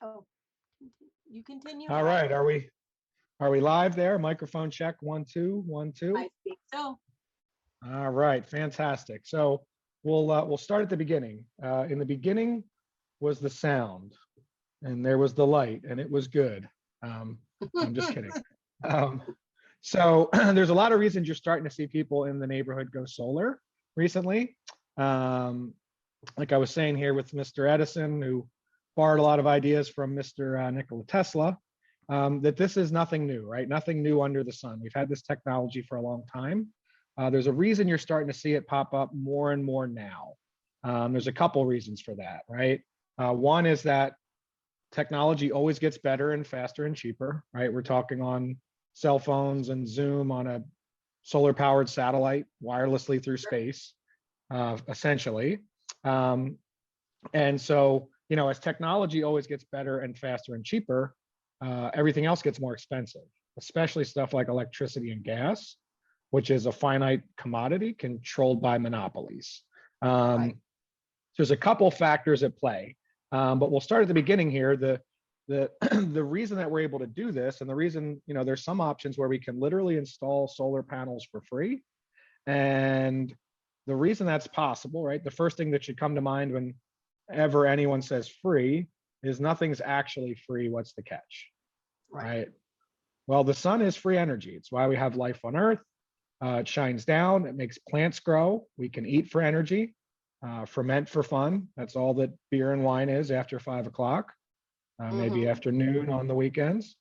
Oh, you continue. All right, are we live there? Microphone check, 1 2 1 2. I think so. All right, fantastic. So we'll start at the beginning. In the beginning was the sound, and there was the light, and it was good. I'm just kidding. Um, so there's a lot of reasons you're starting to see people in the neighborhood go solar recently. Like I was saying here with Mr. Edison, who borrowed a lot of ideas from Mr. Nikola Tesla, that this is nothing new, right? Nothing new under the sun. We've had this technology for a long time. There's a reason you're starting to see it pop up more and more now. There's a couple reasons for that, right? One is that technology always gets better and faster and cheaper, right? We're talking on cell phones and Zoom on a solar powered satellite wirelessly through space, essentially. And so, as technology always gets better and faster and cheaper, everything else gets more expensive, especially stuff like electricity and gas, which is a finite commodity controlled by monopolies. Right. There's a couple factors at play, but we'll start at the beginning here. The reason that we're able to do this, and the reason, there's some options where we can literally install solar panels for free. And the reason that's possible, right? The first thing that should come to mind whenever anyone says free is nothing's actually free. What's the catch? Right. Well, the sun is free energy. It's why we have life on Earth. It shines down. It makes plants grow. We can eat for energy, ferment for fun. That's all that beer and wine is after 5 o'clock, maybe afternoon on the weekends.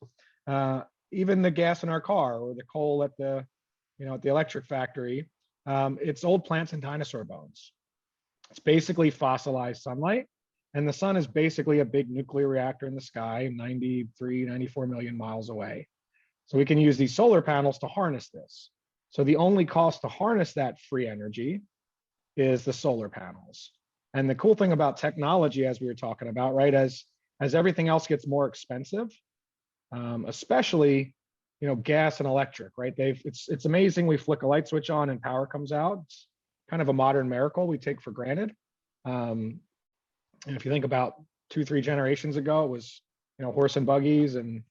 Even the gas in our car or the coal at the electric factory, it's old plants and dinosaur bones. It's basically fossilized sunlight. And the sun is basically a big nuclear reactor in the sky, 93, 94 million miles away. So we can use these solar panels to harness this. So the only cost to harness that free energy is the solar panels. And the cool thing about technology, as we were talking about, right, as everything else gets more expensive, especially gas and electric, right? It's amazing. We flick a light switch on and power comes out. It's kind of a modern miracle we take for granted. And if you think about 2-3 generations ago, it was horse and buggies, and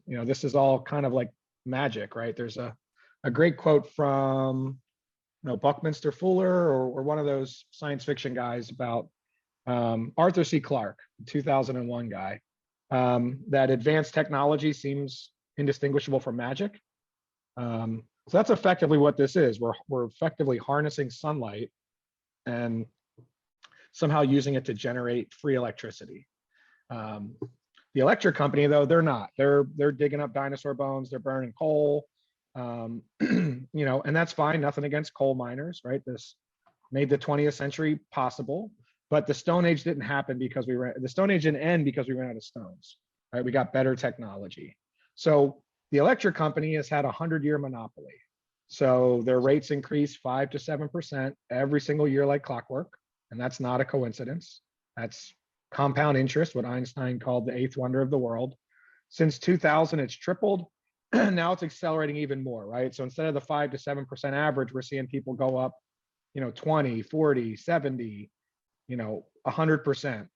this is all kind of like magic, right? There's a great quote from Buckminster Fuller or one of those science fiction guys about Arthur C. Clarke, 2001 guy, that advanced technology seems indistinguishable from magic. So that's effectively what this is. We're effectively harnessing sunlight and somehow using it to generate free electricity. The electric company, though, they're not. They're digging up dinosaur bones. They're burning coal. And that's fine. Nothing against coal miners, right? This made the 20th century possible. But the Stone Age didn't happen because the Stone Age didn't end because we ran out of stones, right? We got better technology. So the electric company has had a 100-year monopoly. So their rates increase 5 to 7% every single year like clockwork. And that's not a coincidence. That's compound interest, what Einstein called the eighth wonder of the world. Since 2000, it's tripled. Now it's accelerating even more, right? So instead of the 5 to 7% average, we're seeing people go up, 20, 40, 70, 100%.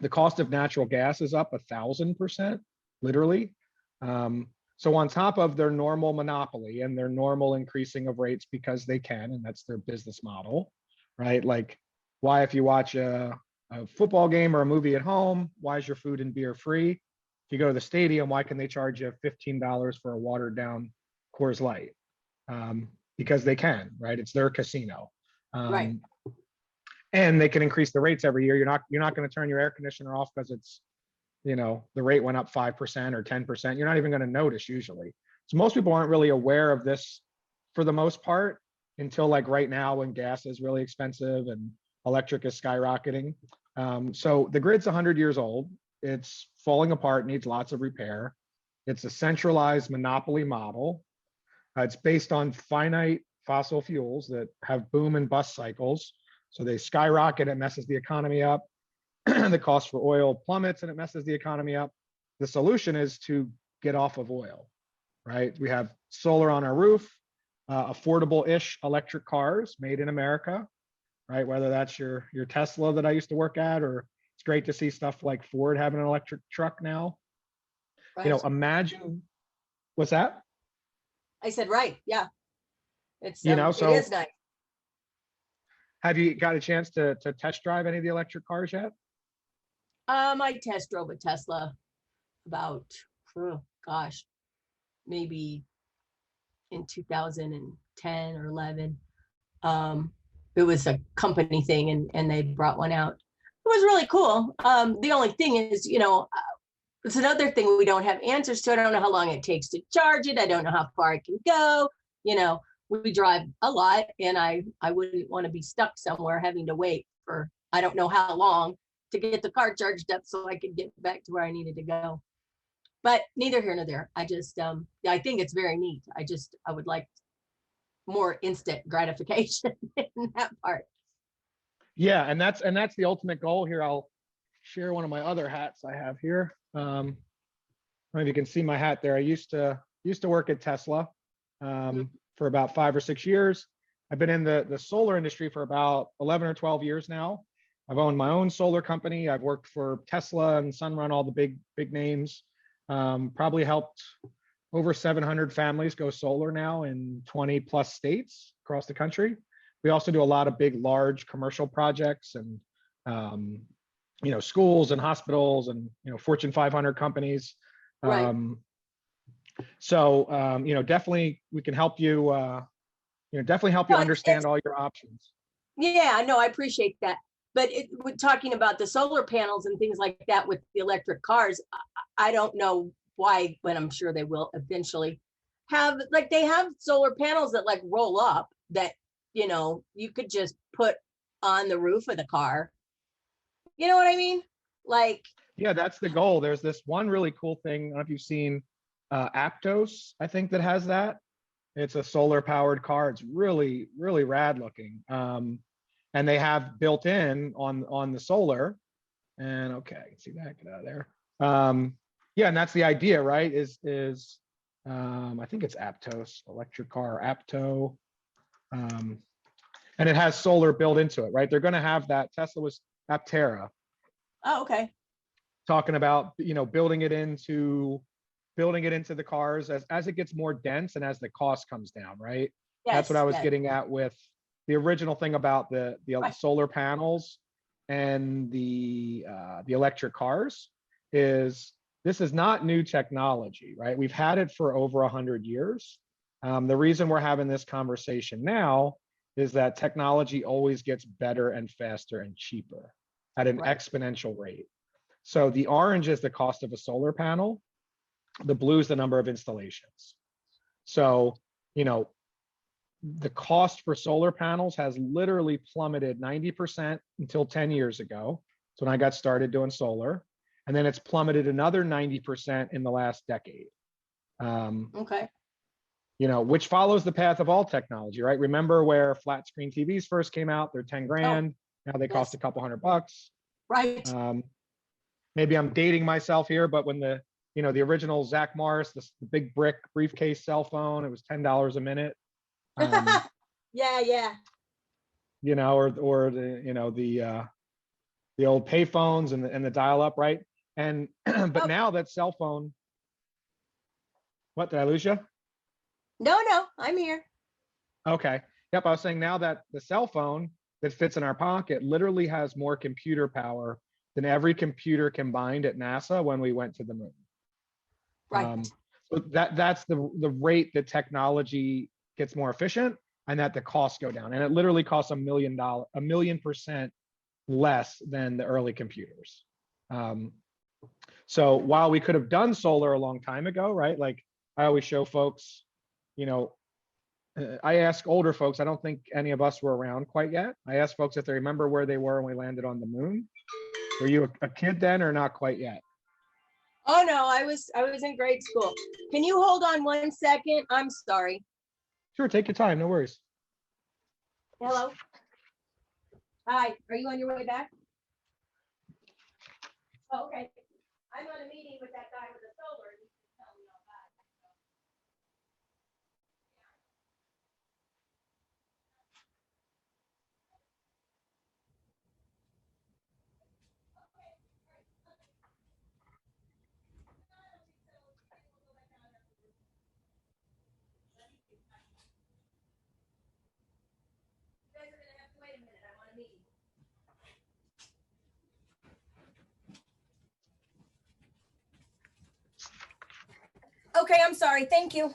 The cost of natural gas is up 1,000%, literally. So on top of their normal monopoly and their normal increasing of rates because they can, and that's their business model, right? Like, why, if you watch a football game or a movie at home, why is your food and beer free? If you go to the stadium, why can they charge you $15 for a watered down Coors Light? Because they can, right? It's their casino. Right. And they can increase the rates every year. You're not going to turn your air conditioner off because it's, the rate went up 5% or 10%. You're not even going to notice usually. So most people aren't really aware of this for the most part until like right now when gas is really expensive and electric is skyrocketing. So the grid's 100 years old. It's falling apart, needs lots of repair. It's a centralized monopoly model. It's based on finite fossil fuels that have boom and bust cycles. So they skyrocket, it messes the economy up. The cost for oil plummets and it messes the economy up. The solution is to get off of oil, right? We have solar on our roof, affordable-ish electric cars made in America, right? Whether that's your Tesla that I used to work at or It's great to see stuff like Ford having an electric truck now. You know, Right. imagine, what's that? I said, right, yeah. It's, You know, it so is nice. have you got a chance to test drive any of the electric cars yet? I test drove a Tesla about, oh, gosh, maybe in 2010 or 11. It was a company thing, and they brought one out. It was really cool. The only thing is, you know, it's another thing we don't have answers to. I don't know how long it takes to charge it. I don't know how far it can go. You know, we drive a lot, and I wouldn't want to be stuck somewhere having to wait for I don't know how long to get the car charged up so I could get back to where I needed to go. But neither here nor there. I just I think it's very neat. I would like more instant gratification in that part. Yeah, and that's the ultimate goal here. I'll share one of my other hats I have here. I don't know if you can see my hat there. I used to work at Tesla for about 5 or 6 years. I've been in the solar industry for about 11 or 12 years now. I've owned my own solar company. I've worked for Tesla and Sunrun, all the big names. Probably helped over 700 families go solar now in 20 plus states across the country. We also do a lot of big, large commercial projects and you know, schools and hospitals and, you know, Fortune 500 companies. Right. So you know, definitely we can help you. You know, definitely help you No, understand all your options. yeah, no, I appreciate that. But we're talking about the solar panels and things like that with the electric cars. I don't know why, but I'm sure they will eventually have, like, they have solar panels that like roll up that, you know, you could just put on the roof of the car. You know what I mean? Like, Yeah, that's the goal. There's this one really cool thing. I don't know if you've seen Aptos, I think that has that. It's a solar powered car. It's really, really rad looking. And they have built in on the solar. And okay, I can see that. Get out of there. Yeah, and that's the idea, right? I think it's Aptos, electric car, Apto. And it has solar built into it, right? They're going to have that. Tesla was Aptera, oh, okay. talking about, you know, building it into the cars as it gets more dense and as the cost comes down, right? That's what I Yes, was yes. getting at with the original thing about the Right. solar panels and the electric cars is this is not new technology, right? We've had it for over 100 years. The reason we're having this conversation now is that technology always gets better and faster and cheaper at an Right. exponential rate. So the orange is the cost of a solar panel. The blue is the number of installations. So, you know, the cost for solar panels has literally plummeted 90% until 10 years ago. So when I got started doing solar, and then it's plummeted another 90% in the last decade. Okay. You know, which follows the path of all technology, right? Remember where flat screen TVs first came out? They're 10 Oh, grand. Now they cost yes. a couple $100. Right. Maybe I'm dating myself here, but when the, you know, the original Zach Morris, the big brick briefcase cell phone, it was $10 a minute. Yeah, yeah. You know, or the, you know, the old pay phones and the dial up, right? And but Oh, now that cell phone, what, did I lose you? no, I'm here. Okay. Yep, I was saying now that the cell phone that fits in our pocket literally has more computer power than every computer combined at NASA when we went to the moon. Right. So that's the rate that technology gets more efficient and that the costs go down. And it literally costs $1 million% less than the early computers. So while we could have done solar a long time ago, right? Like I always show folks, you know, I ask older folks, I don't think any of us were around quite yet. I ask folks if they remember where they were when we landed on the moon. Were you a kid then or not quite yet? Oh no, I was in grade school. Can you hold on 1 second? I'm sorry. Sure, take your time, no worries. Hello. Hi, are you on your way back? Oh, okay. I'm on a meeting with that guy with the solar. He can tell me all about it. Okay. Okay, I'm sorry. Thank you.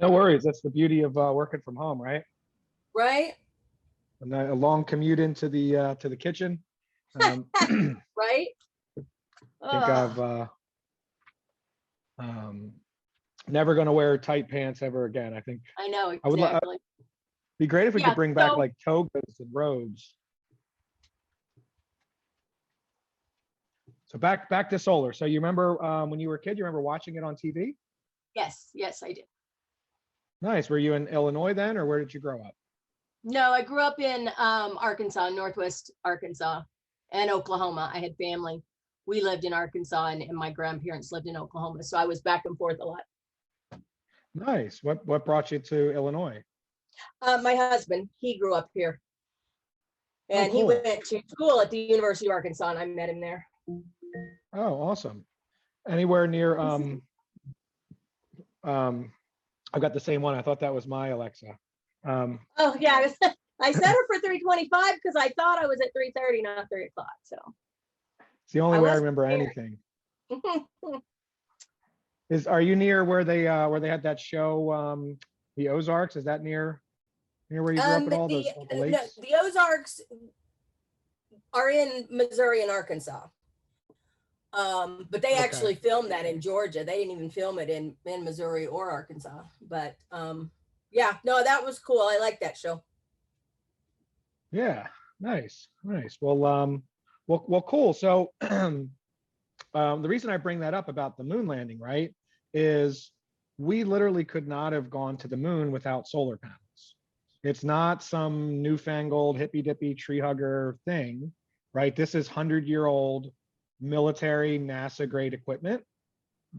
No worries. That's the beauty of working from home, right? Right? And a long commute into the kitchen. I Right? think I've never going to wear tight pants ever again. I think I know, I would exactly. be great if we Yeah, could bring back so- like togas and robes. So back to solar. So you remember when you were a kid, you remember watching it on TV? Yes, yes, I did. Nice. Were you in Illinois then, or where did you grow up? No, I grew up in Arkansas, Northwest Arkansas, and Oklahoma. I had family. We lived in Arkansas, and my grandparents lived in Oklahoma. So I was back and forth a lot. Nice. What brought you to Illinois? My husband, he grew up here. And he cool. went to school at the University of Arkansas, and I met him there. Oh, awesome. Anywhere near I've got the same one. I thought that was my Alexa. Oh, yeah. I set her for 3:25 because I thought I was at 3:30, not 3 o'clock. So It's the only I way I wasn't remember there. anything. Are you near where they had that show, the Ozarks? Is that near where you grew up at all? Those all the no, lakes? the Ozarks are in Missouri and Arkansas. But they Okay. actually filmed that in Georgia. They didn't even film it in Missouri or Arkansas. But yeah, no, that was cool. I like that show. Yeah, nice. Well, cool. So the reason I bring that up about the moon landing, right, is we literally could not have gone to the moon without solar panels. It's not some newfangled hippy dippy tree hugger thing, right? This is 100-year-old military NASA grade equipment,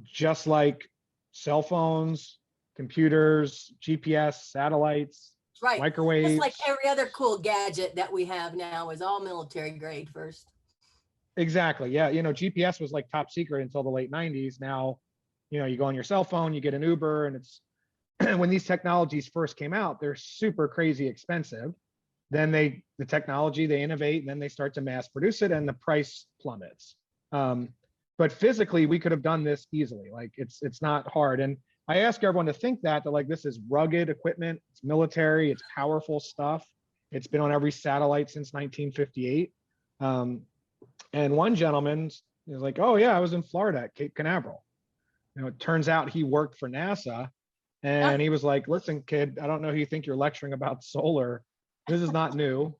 just like cell phones, computers, GPS, satellites, Right. microwaves. Just like every other cool gadget that we have now is all military grade first. Exactly. Yeah. GPS was like top secret until the late 90s. Now, you go on your cell phone, you get an Uber, and it's when these technologies first came out, they're super crazy expensive. Then the technology, they innovate, and then they start to mass produce it, and the price plummets. But physically, we could have done this easily. Like it's not hard. And I ask everyone to think that like this is rugged equipment, it's military, it's powerful stuff. It's been on every satellite since 1958. And one gentleman is like, oh yeah, I was in Florida at Cape Canaveral. It turns out he worked for NASA, and he was like, listen, kid, I don't know who you think you're lecturing about solar. This is not new.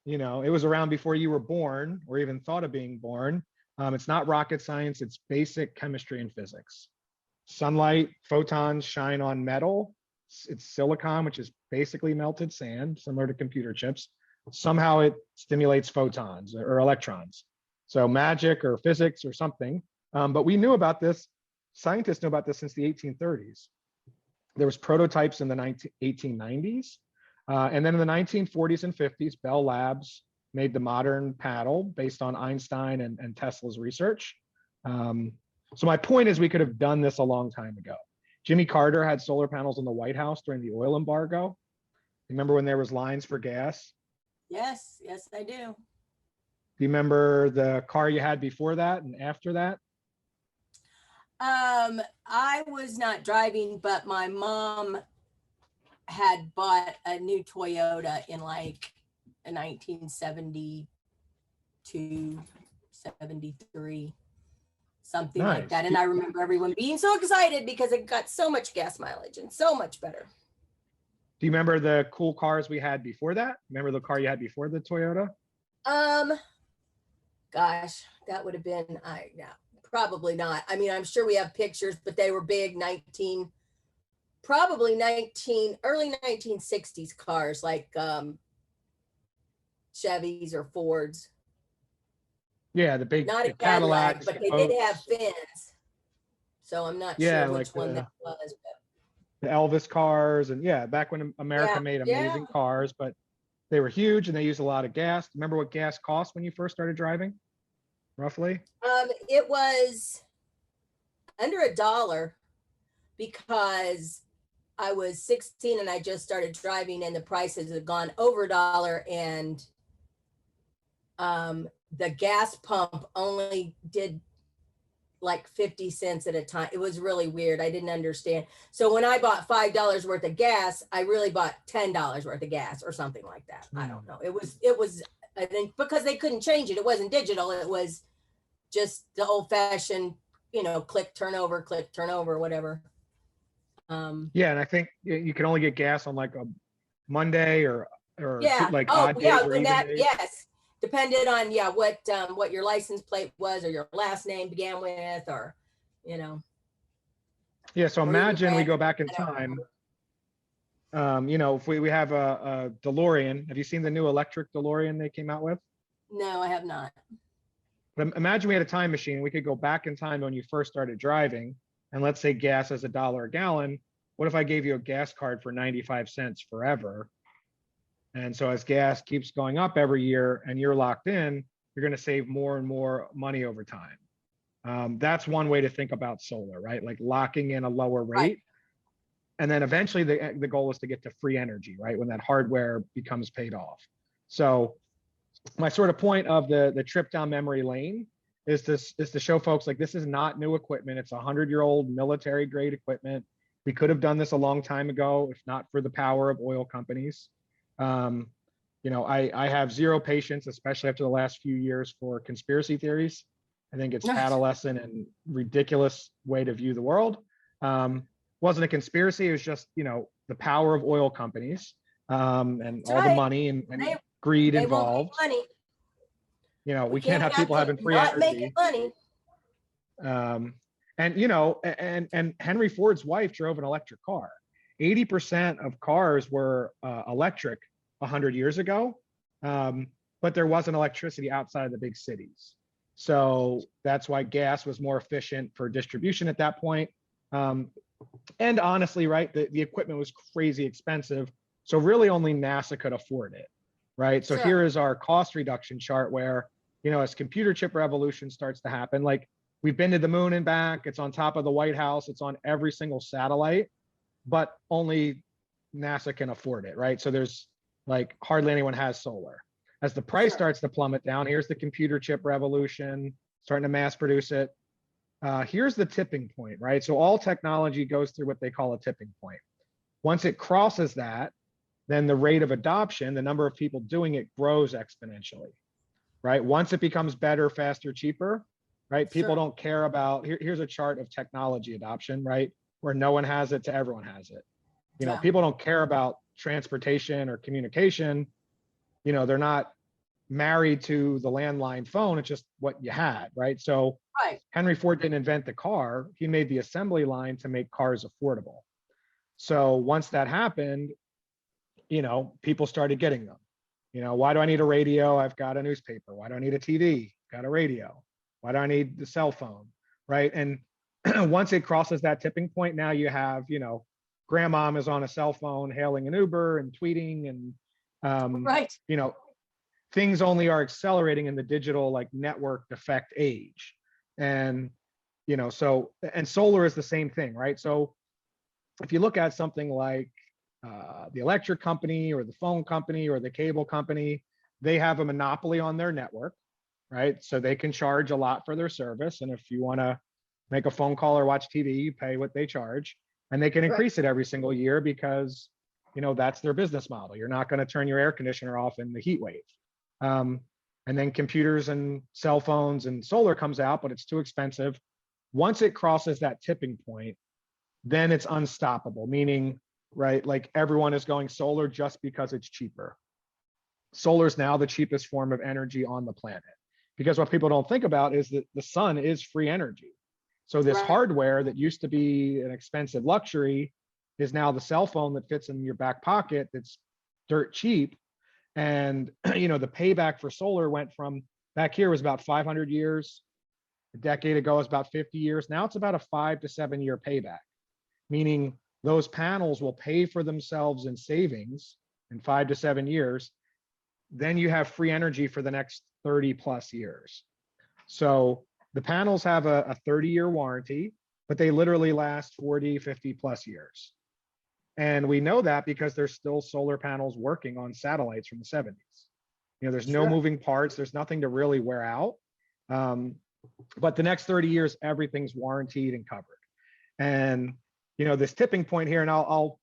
It was around before you were born or even thought of being born. It's not rocket science, it's basic chemistry and physics. Sunlight, photons shine on metal. It's silicon, which is basically melted sand, similar to computer chips. Somehow it stimulates photons or electrons. So magic or physics or something. But we knew about this, scientists knew about this since the 1830s. There was prototypes in the 1890s. And then in the 1940s and 50s, Bell Labs made the modern paddle based on Einstein and Tesla's research. So my point is we could have done this a long time ago. Jimmy Carter had solar panels in the White House during the oil embargo. Remember when there was lines for gas? Yes, I do. Do you remember the car you had before that and after that? I was not driving, but my mom had bought a new Toyota in like 1972, 73, something like Nice. that. And I remember everyone being so excited because it got so much gas mileage and so much better. Do you remember the cool cars we had before that? Remember the car you had before the Toyota? Gosh, that would have been, no, probably not. I mean, I'm sure we have pictures, but they were big early 1960s cars, like Chevys or Fords. Yeah, the big Not a Cadillacs, Cadillac, but they did have fins. So I'm not Yeah, sure which like one that was. the Elvis cars, and yeah, back when America made amazing cars, but they were huge and they used a lot of gas. Remember what gas cost when you first started driving, roughly? It was under $1 because I was 16 and I just started driving, and the prices had gone over $1, and the gas pump only did like 50 cents at a time. It was really weird. I didn't understand. So when I bought $5 worth of gas, I really bought $10 worth of gas or something like that. I don't know. It was, I think because they couldn't change it. It wasn't digital. It was just the old fashioned, click, turn over, whatever. Yeah, and I think you can only get gas on like a Monday or Yeah. like Oh, odd days yeah. or And even that, days. yes. Depended on, what your license plate was or your last name began with, or, Yeah, so or your imagine we brand. go back in I don't time. remember. If we have a DeLorean. Have you seen the new electric DeLorean they came out with? No, I have not. But imagine we had a time machine. We could go back in time when you first started driving, and let's say gas is $1 a gallon. What if I gave you a gas card for 95 cents forever? And so as gas keeps going up every year and you're locked in, you're going to save more and more money over time. That's one way to think about solar, right? Like locking in a lower rate. Right. And then eventually the goal is to get to free energy, right? When that hardware becomes paid off. So my sort of point of the trip down memory lane is to show folks like this is not new equipment. It's 100-year-old military grade equipment. We could have done this a long time ago if not for the power of oil companies. I have zero patience, especially after the last few years, for conspiracy theories. I think it's adolescent and ridiculous way to view the world. Wasn't a conspiracy. It was just, the power of oil companies and all the money and greed They won't make involved. money. We can't have people having free not energy. making money. And Henry Ford's wife drove an electric car. 80% of cars were electric 100 years ago, but there wasn't electricity outside of the big cities. So that's why gas was more efficient for distribution at that point. And honestly, right, the equipment was crazy expensive. So really only NASA could afford it, right? So Sure. here is our cost reduction chart where, as computer chip revolution starts to happen, like we've been to the moon and back, it's on top of the White House, it's on every single satellite, but only NASA can afford it, right? So there's like hardly anyone has solar. As the price Sure. starts to plummet down, here's the computer chip revolution, starting to mass produce it. Here's the tipping point, right? So all technology goes through what they call a tipping point. Once it crosses that, then the rate of adoption, the number of people doing it grows exponentially, right? Once it becomes better, faster, cheaper, right? People Sure. don't care about, here's a chart of technology adoption, right? Where no one has it to everyone has it. Yeah. People don't care about transportation or communication. They're not married to the landline phone. It's just what you had, right? So Right. Henry Ford didn't invent the car. He made the assembly line to make cars affordable. So once that happened, people started getting them. Why do I need a radio? I've got a newspaper. Why do I need a TV? Got a radio. Why do I need the cell phone? Right. And once it crosses that tipping point, now you have, grandmom is on a cell phone hailing an Uber and tweeting and, Right. things only are accelerating in the digital like network effect age. And, and solar is the same thing, right? So if you look at something like the electric company or the phone company or the cable company, they have a monopoly on their network, right? So they can charge a lot for their service. And if you want to make a phone call or watch TV, you pay what they charge, and they can increase it every single year because, that's their business model. You're not going to turn your air conditioner off in the heat wave. And then computers and cell phones and solar comes out, but it's too expensive. Once it crosses that tipping point, then it's unstoppable, meaning, right, like everyone is going solar just because it's cheaper. Solar is now the cheapest form of energy on the planet, because what people don't think about is that the sun is free energy. So this Right. hardware that used to be an expensive luxury is now the cell phone that fits in your back pocket that's dirt cheap. And, the payback for solar went from back here was about 500 years. A decade ago was about 50 years. Now it's about a 5 to 7 year payback, meaning those panels will pay for themselves in savings in 5 to 7 years. Then you have free energy for the next 30 plus years. So the panels have a 30-year warranty, but they literally last 40, 50 plus years. And we know that because there's still solar panels working on satellites from the 70s. There's no Sure. moving parts. There's nothing to really wear out. but the next 30 years, everything's warranted and covered. And, you know, this tipping point here, and I'll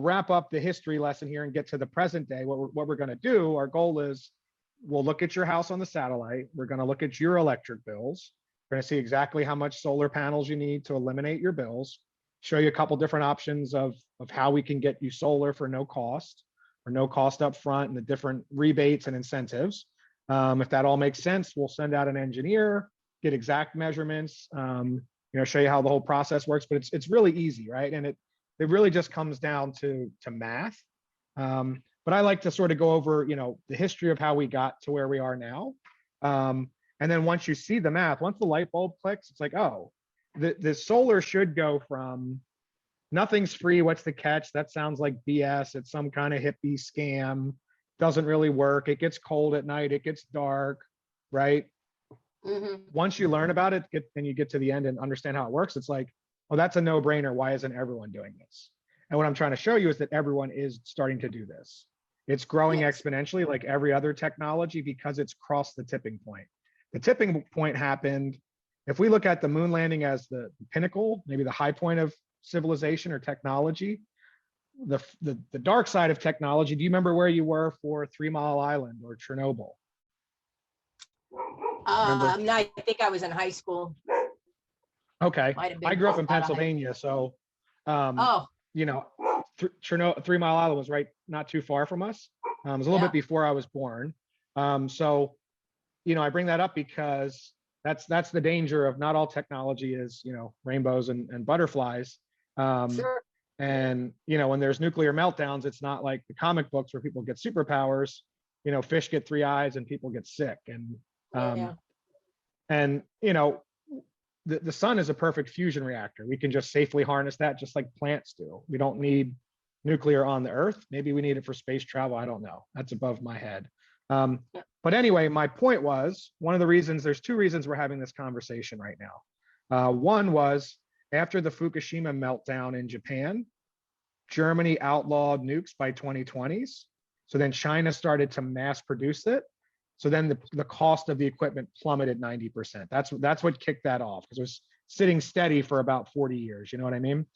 wrap up the history lesson here and get to the present day. What we're going to do, our goal is we'll look at your house on the satellite. We're going to look at your electric bills. We're going to see exactly how much solar panels you need to eliminate your bills, show you a couple different options of how we can get you solar for no cost or no cost up front, and the different rebates and incentives. If that all makes sense, we'll send out an engineer, get exact measurements, you know, show you how the whole process works. But it's really easy, right? And it really just comes down to math. But I like to sort of go over, you know, the history of how we got to where we are now. And then once you see the math, once the light bulb clicks, it's like, oh, the solar should go from nothing's free. What's the catch? That sounds like BS. It's some kind of hippie scam. Doesn't really work. It gets cold at night. It gets dark, right? Once you learn about it and you get to the end and understand how it works, it's like, oh, that's a no-brainer. Why isn't everyone doing this? And what I'm trying to show you is that everyone is starting to do this. It's growing exponentially like every other technology because it's crossed the tipping point. The tipping point happened, if we look at the moon landing as the pinnacle, maybe the high point of civilization or technology, the dark side of technology. Do you remember where you were for 3 Mile Island or Chernobyl? I think I was in high school. Okay, Might have been I grew up in out of high- Pennsylvania, so Oh, you know, 3 Mile Island was right not too far from us. It was a little bit before I was born. So, you know, I bring that up because that's the danger of not all technology is, you know, rainbows and butterflies. Sure. And, you know, when there's nuclear meltdowns, it's not like the comic books where people get superpowers. You know, fish get 3 eyes and people get sick. And, and you know, the sun is a perfect fusion reactor. We can just safely harness that just like plants do. We don't need nuclear on the Earth. Maybe we need it for space travel. I don't know. That's above my head. But anyway, my point was, one of the reasons, there's 2 reasons we're having this conversation right now. One was after the Fukushima meltdown in Japan, Germany outlawed nukes by 2020s. So then China started to mass produce it. So then the cost of the equipment plummeted 90%. That's what kicked that off, because it was sitting steady for about 40 years. You know what I mean?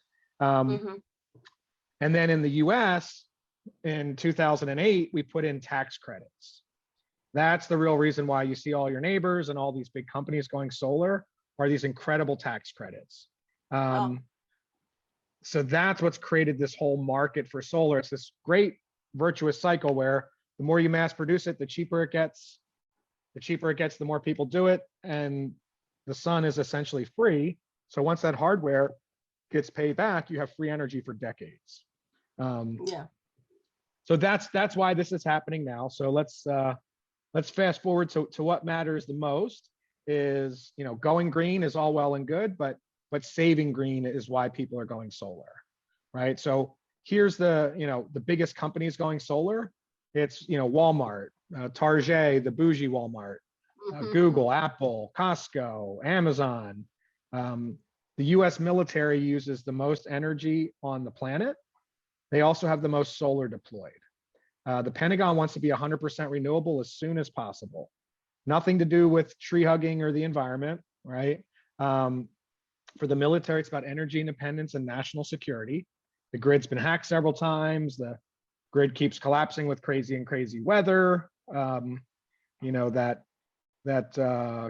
And then in the US in 2008, we put in tax credits. That's the real reason why you see all your neighbors and all these big companies going solar, are these incredible tax credits. So that's what's created this whole market for solar. It's this great virtuous cycle where the more you mass produce it, the cheaper it gets. The cheaper it gets, the more people do it. And the sun is essentially free. So once that hardware gets paid back, you have free energy for decades. So that's why this is happening now. So let's fast forward to what matters the most is, you know, going green is all well and good, but saving green is why people are going solar, right? So here's the biggest companies going solar. It's, you know, Walmart, Target, the bougie Walmart, Google, Apple, Costco, Amazon. The US military uses the most energy on the planet. They also have the most solar deployed. The Pentagon wants to be 100% renewable as soon as possible. Nothing to do with tree hugging or the environment, right? For the military, it's about energy independence and national security. The grid's been hacked several times. The grid keeps collapsing with crazy weather. You know, that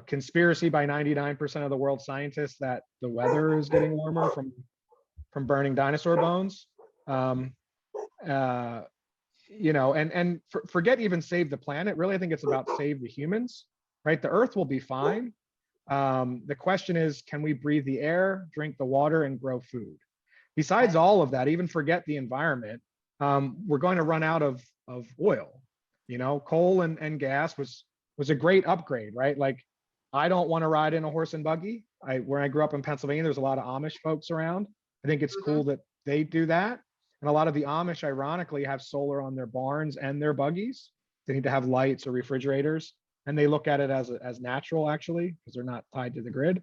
conspiracy by 99% of the world scientists that the weather is getting warmer from burning dinosaur bones. You know, and forget even save the planet. Really, I think it's about save the humans, right? The Earth will be fine. The question is, can we breathe the air, drink the water, and grow food? Besides all of that, even forget the environment, we're going to run out of oil. You know, coal and gas was a great upgrade, right? Like, I don't want to ride in a horse and buggy. Where I grew up in Pennsylvania, there's a lot of Amish folks around. I think it's cool that they do that. And a lot of the Amish, ironically, have solar on their barns and their buggies. They need to have lights or refrigerators, and they look at it as natural, actually, because they're not tied to the grid.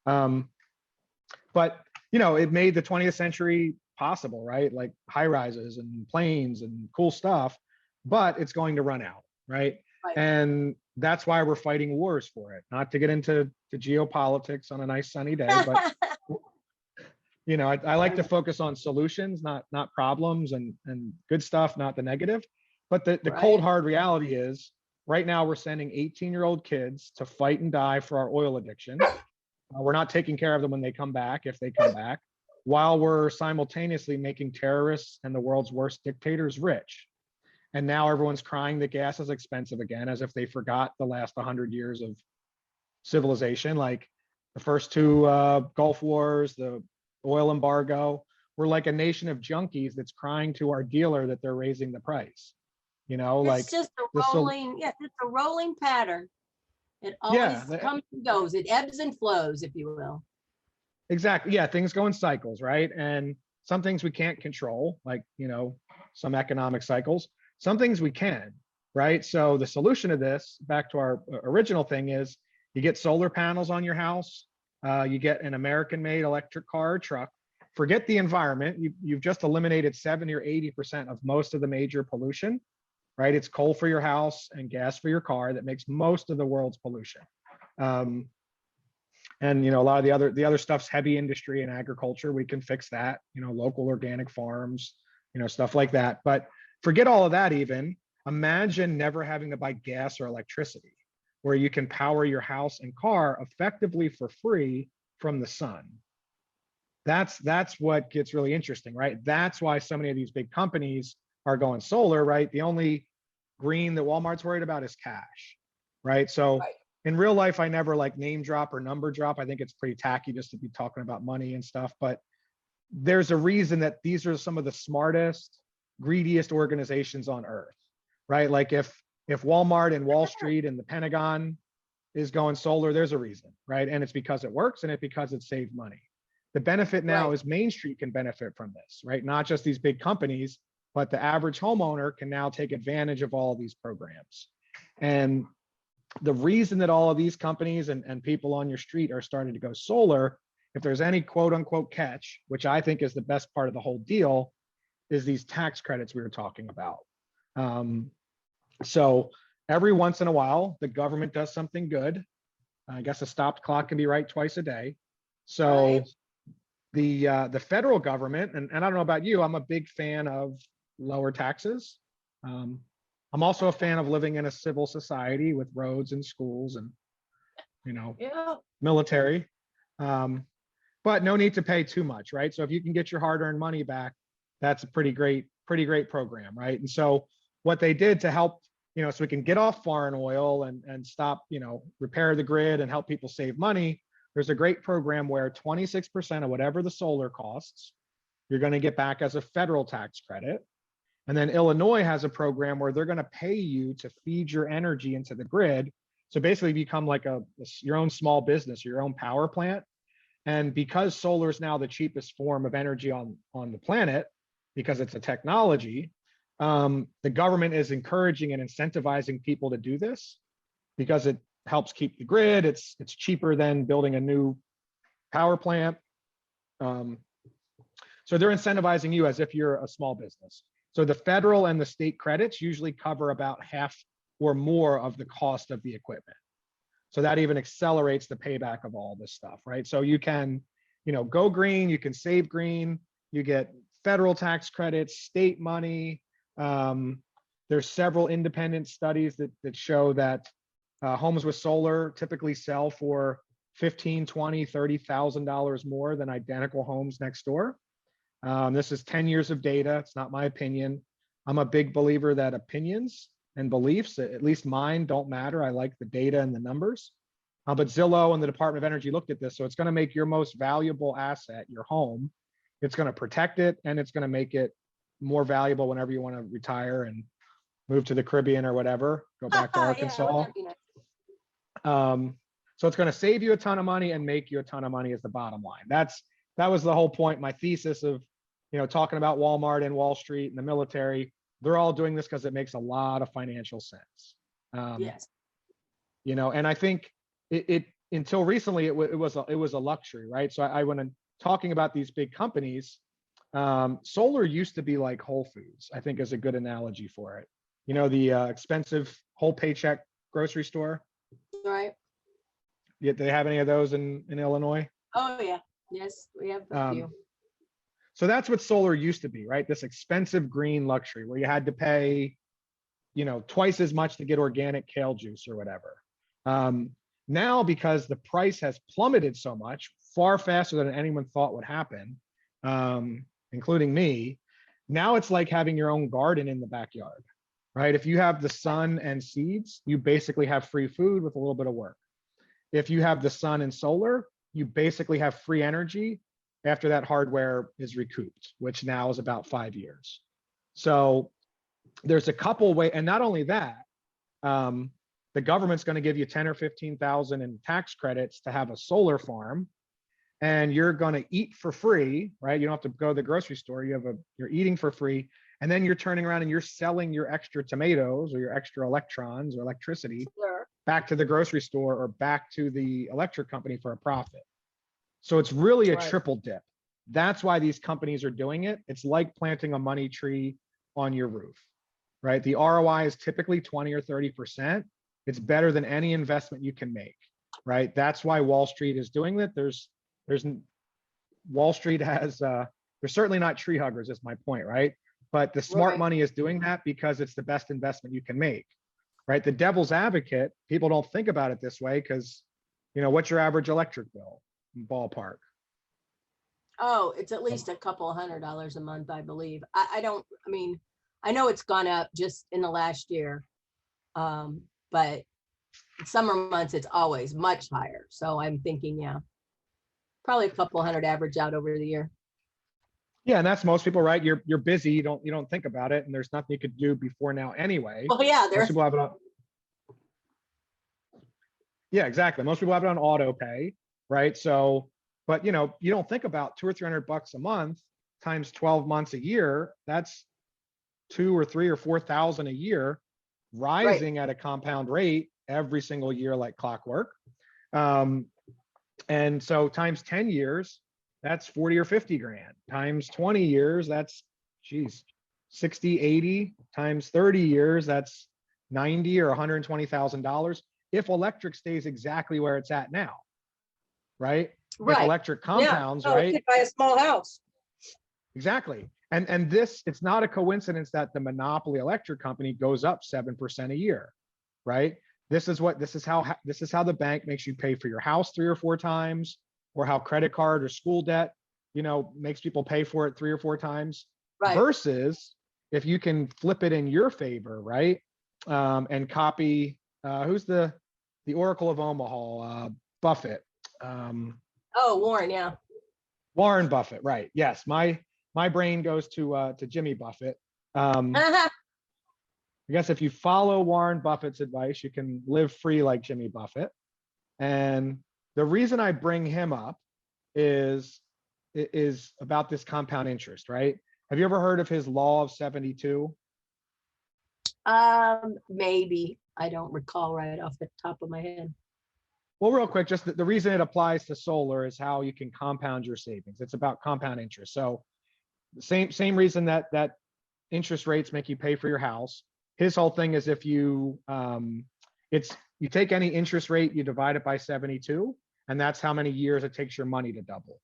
But you know, it made the 20th century possible, right? Like high rises and planes and cool stuff. But it's going to run out, right? And that's why we're fighting wars for it. Not to get into geopolitics on a nice sunny day, but I like to focus on solutions, not problems, and good stuff, not the negative. But the cold Right. hard reality is right now we're sending 18-year-old kids to fight and die for our oil addiction. We're not taking care of them when they come back, if they come back, while we're simultaneously making terrorists and the world's worst dictators rich. And now everyone's crying that gas is expensive again, as if they forgot the last 100 years of civilization, like the first two Gulf Wars, the oil embargo. We're like a nation of junkies that's crying to our dealer that they're raising the price. Like It's just a this. rolling, yes, it's a rolling pattern. It Yeah, always comes and goes. It ebbs and flows, if you will. exactly. Yeah, things go in cycles, right? And some things we can't control, like some economic cycles. Some things we can, right? So the solution to this, back to our original thing, is you get solar panels on your house, you get an American-made electric car or truck. Forget the environment. You've just eliminated 70 or 80% of most of the major pollution, right? It's coal for your house and gas for your car that makes most of the world's pollution. And a lot of the other stuff's heavy industry and agriculture. We can fix that, local organic farms, stuff like that. But forget all of that even. Imagine never having to buy gas or electricity, where you can power your house and car effectively for free from the sun. That's what gets really interesting, right? That's why so many of these big companies are going solar, right? The only green that Walmart's worried about is cash, right? So Right. in real life, I never like name drop or number drop. I think it's pretty tacky just to be talking about money and stuff, but there's a reason that these are some of the smartest, greediest organizations on earth, right? Like if Walmart and Wall Street and the Pentagon is going solar, there's a reason, right? And it's because it works and it's because it saved money. The benefit now Right. is Main Street can benefit from this, right? Not just these big companies, but the average homeowner can now take advantage of all of these programs. And the reason that all of these companies and people on your street are starting to go solar, if there's any quote unquote catch, which I think is the best part of the whole deal, is these tax credits we were talking about. So every once in a while, the government does something good. I guess a stopped clock can be right twice a day. So Right. the federal government, and I don't know about you, I'm a big fan of lower taxes. I'm also a fan of living in a civil society with roads and schools and Yeah. military. But no need to pay too much, right? So if you can get your hard-earned money back, that's a pretty great program, right? And so what they did to help, so we can get off foreign oil and stop, repair the grid and help people save money. There's a great program where 26% of whatever the solar costs, you're going to get back as a federal tax credit. And then Illinois has a program where they're going to pay you to feed your energy into the grid. So basically become like your own small business, your own power plant. And because solar is now the cheapest form of energy on the planet, because it's a technology, the government is encouraging and incentivizing people to do this because it helps keep the grid. It's cheaper than building a new power plant. So they're incentivizing you as if you're a small business. So the federal and the state credits usually cover about half or more of the cost of the equipment. So that even accelerates the payback of all this stuff, right? So you can, go green, you can save green, you get federal tax credits, state money. There's several independent studies that show that homes with solar typically sell for $15,000, $20,000, $30,000 more than identical homes next door. This is 10 years of data. It's not my opinion. I'm a big believer that opinions and beliefs, at least mine, don't matter. I like the data and the numbers. But Zillow and the Department of Energy looked at this. So it's going to make your most valuable asset, your home. It's going to protect it, and it's going to make it more valuable whenever you want to retire and move to the Caribbean or whatever, go back to Yeah, Arkansas. wouldn't that be nice? So it's going to save you a ton of money and make you a ton of money is the bottom line. That was the whole point. My thesis of, talking about Walmart and Wall Street and the military, they're all doing this because it makes a lot of financial sense. Yes. And I think it until recently, it was a luxury, right? So when I'm talking about these big companies, solar used to be like Whole Foods, I think is a good analogy for it. The expensive whole paycheck grocery store? Right. Do they have any of those in Illinois? Oh, yeah. Yes, we have a Um, few. So that's what solar used to be, right? This expensive green luxury where you had to pay, twice as much to get organic kale juice or whatever. Now, because the price has plummeted so much, far faster than anyone thought would happen, including me, now it's like having your own garden in the backyard, right? If you have the sun and seeds, you basically have free food with a little bit of work. If you have the sun and solar, you basically have free energy after that hardware is recouped, which now is about 5 years. So there's a couple ways, and not only that, the government's going to give you 10 or 15,000 in tax credits to have a solar farm, and you're going to eat for free, right? You don't have to go to the grocery store. You're eating for free, and then you're turning around and you're selling your extra tomatoes or your extra electrons or electricity Sure. back to the grocery store or back to the electric company for a profit. So it's really a Right. triple dip. That's why these companies are doing it. It's like planting a money tree on your roof, right? The ROI is typically 20 or 30%. It's better than any investment you can make, right? That's why Wall Street is doing it. Wall Street has, they're certainly not tree huggers, is my point, right? But the smart Right. money is doing that because it's the best investment you can make, right? The devil's advocate, people don't think about it this way because, what's your average electric bill? Ballpark. Oh, it's at least a couple $100 a month, I believe. I know it's gone up just in the last year. But summer months, it's always much higher. So I'm thinking, yeah, probably a couple hundred average out over the year. Yeah, and that's most people, right? You're busy, you don't think about it, and there's nothing you could do before now anyway. Well, yeah, Most there's, people have it on. Yeah, exactly. Most people have it on auto pay, right? So, but you don't think about $200 or $300 a month times 12 months a year. That's 2 or 3 or 4,000 a year, rising at a compound rate every single year like clockwork. And so times 10 years, that's 40 or 50 grand. Times 20 years, that's 60, 80. Times 30 years, that's 90 or $120,000 if electric stays exactly where it's at now, right? If right. electric compounds, Oh, you right? could buy a small house. Exactly. And this, it's not a coincidence that the monopoly electric company goes up 7% a year, right? This is how the bank makes you pay for your house 3 or 4 times, or how credit card or school debt, makes people pay for it 3 or 4 times. Right. Versus if you can flip it in your favor, right? And copy, who's the Oracle of Omaha, Buffett. Oh, Warren, yeah. Warren Buffett, right? Yes, my brain goes to Jimmy Buffett. I guess if you follow Warren Buffett's advice, you can live free like Jimmy Buffett. And the reason I bring him up is about this compound interest, right? Have you ever heard of his law of 72? Maybe. I don't recall right off the top of my head. Well, real quick, just the reason it applies to solar is how you can compound your savings. It's about compound interest. So same reason that interest rates make you pay for your house. His whole thing is if you take any interest rate, you divide it by 72, and that's how many years it takes your money to double.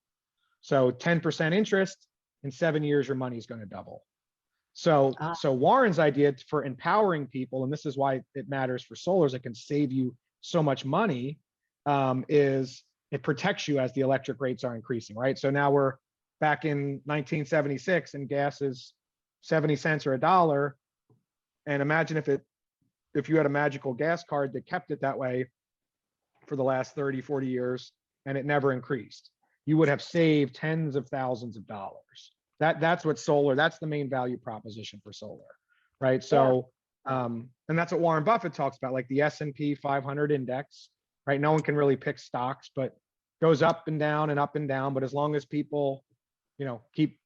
So 10% interest, in 7 years, your money is going to double. So Warren's idea for empowering people, and this is why it matters for solar, is it can save you so much money, is it protects you as the electric rates are increasing, right? So now we're back in 1976 and gas is 70 cents or $1. And imagine if you had a magical gas card that kept it that way for the last 30, 40 years and it never increased. You would have saved tens of thousands of dollars. That's what solar, that's the main value proposition for solar, right? So, and that's what Warren Buffett talks about, like the S&P 500 index, right? No one can really pick stocks, but goes up and down and up and down. But as long as people, keep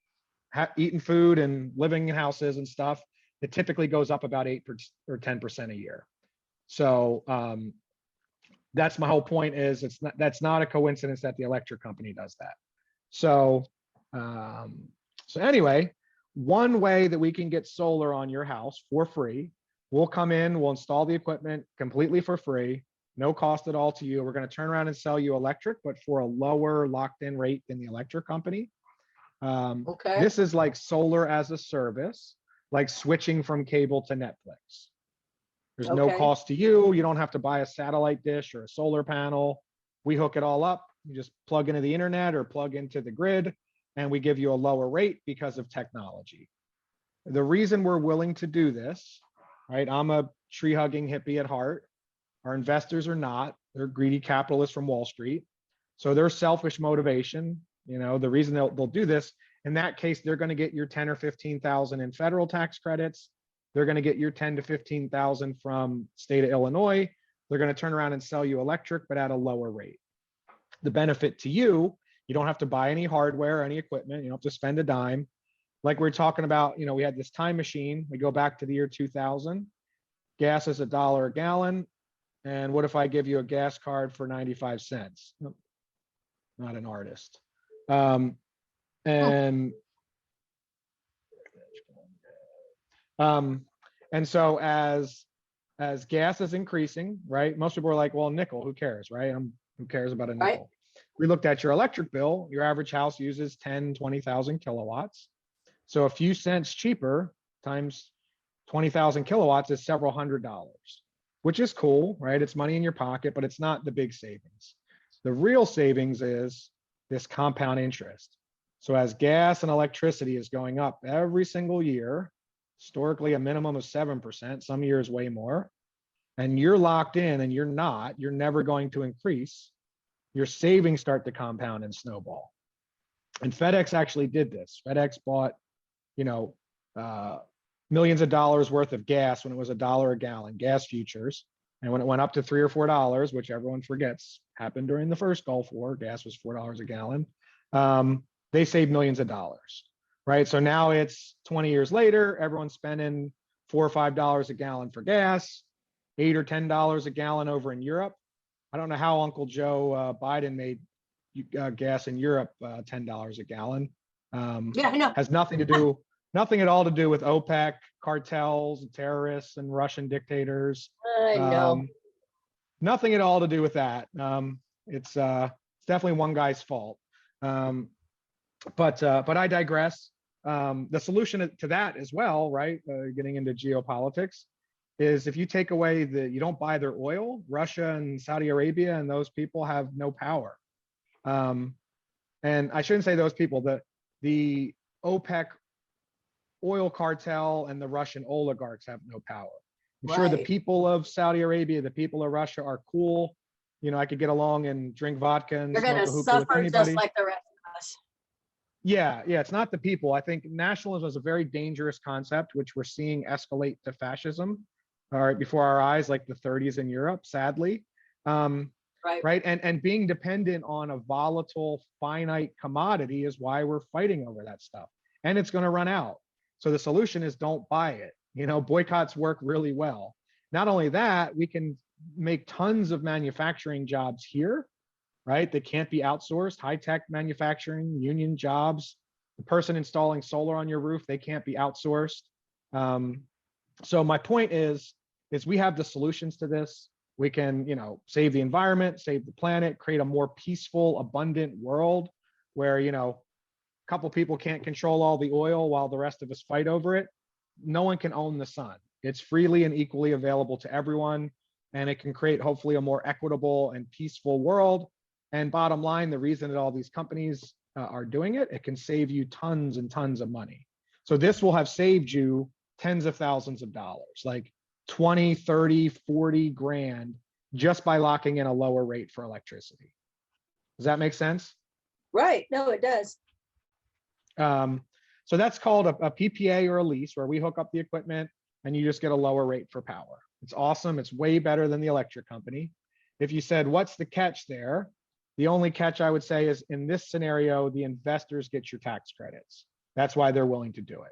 eating food and living in houses and stuff, it typically goes up about 8 or 10% a year. So that's my whole point is that's not a coincidence that the electric company does that. So anyway, one way that we can get solar on your house for free We'll come in, we'll install the equipment completely for free, no cost at all to you. We're going to turn around and sell you electric, but for a lower locked in rate than the electric company. Okay. This is like solar as a service, like switching from cable to Netflix. There's no Okay. cost to you. You don't have to buy a satellite dish or a solar panel. We hook it all up. You just plug into the internet or plug into the grid, and we give you a lower rate because of technology. The reason we're willing to do this, right? I'm a tree hugging hippie at heart. Our investors are not. They're greedy capitalists from Wall Street. So their selfish motivation, the reason they'll do this, in that case, they're going to get your 10 or 15,000 in federal tax credits. They're going to get your 10 to 15,000 from state of Illinois. They're going to turn around and sell you electric, but at a lower rate. The benefit to you, you don't have to buy any hardware, any equipment. You don't have to spend a dime. Like we're talking about, we had this time machine. We go back to the year 2000. Gas is $1 a gallon. And what if I give you a gas card for 95 cents? Not an artist. And so as gas is increasing, right? Most people are like, well, nickel, who cares, right? Who cares about a nickel? Right. We looked at your electric bill. Your average house uses 10, 20,000 kilowatts. So a few cents cheaper times 20,000 kilowatts is several $100s, which is cool, right? It's money in your pocket, but it's not the big savings. The real savings is this compound interest. So as gas and electricity is going up every single year, historically a minimum of 7%, some years way more, and you're locked in and you're never going to increase, your savings start to compound and snowball. And FedEx actually did this. FedEx bought, millions of dollars worth of gas when it was $1 a gallon, gas futures. And when it went up to $3 or $4, which everyone forgets happened during the first Gulf War, gas was $4 a gallon. They saved millions of dollars, right? So now it's 20 years later, everyone's spending $4 or $5 a gallon for gas, $8 or $10 a gallon over in Europe. I don't know how Uncle Joe Biden made gas in Europe $10 a gallon. Yeah, I know. Has nothing at all to do with OPEC, cartels, terrorists, and Russian dictators. I know. Nothing at all to do with that. It's definitely one guy's fault. But I digress. The solution to that as well, right? Getting into geopolitics, is if you take away you don't buy their oil, Russia and Saudi Arabia and those people have no power. And I shouldn't say those people, the OPEC oil cartel and the Russian oligarchs have no power. I'm sure the Right. people of Saudi Arabia, the people of Russia are cool. I could get along and drink vodka and They're smoke gonna a hookah with suffer anybody. just like the rest of us. Yeah, it's not the people. I think nationalism is a very dangerous concept, which we're seeing escalate to fascism, all right, before our eyes, like the 30s in Europe, sadly. Right. Right. And being dependent on a volatile, finite commodity is why we're fighting over that stuff. And it's going to run out. So the solution is don't buy it. Boycotts work really well. Not only that, we can make tons of manufacturing jobs here, right? That can't be outsourced. High-tech manufacturing, union jobs. The person installing solar on your roof, they can't be outsourced. So my point is we have the solutions to this. We can, save the environment, save the planet, create a more peaceful, abundant world where, a couple people can't control all the oil while the rest of us fight over it. No one can own the sun. It's freely and equally available to everyone, and it can create hopefully a more equitable and peaceful world. And bottom line, the reason that all these companies are doing it, it can save you tons and tons of money. So this will have saved you tens of thousands of dollars, like 20, 30, 40 grand just by locking in a lower rate for electricity. Does that make sense? Right. No, it does. So that's called a PPA or a lease, where we hook up the equipment and you just get a lower rate for power. It's awesome. It's way better than the electric company. If you said, what's the catch there? The only catch I would say is in this scenario, the investors get your tax credits. That's why they're willing to do it.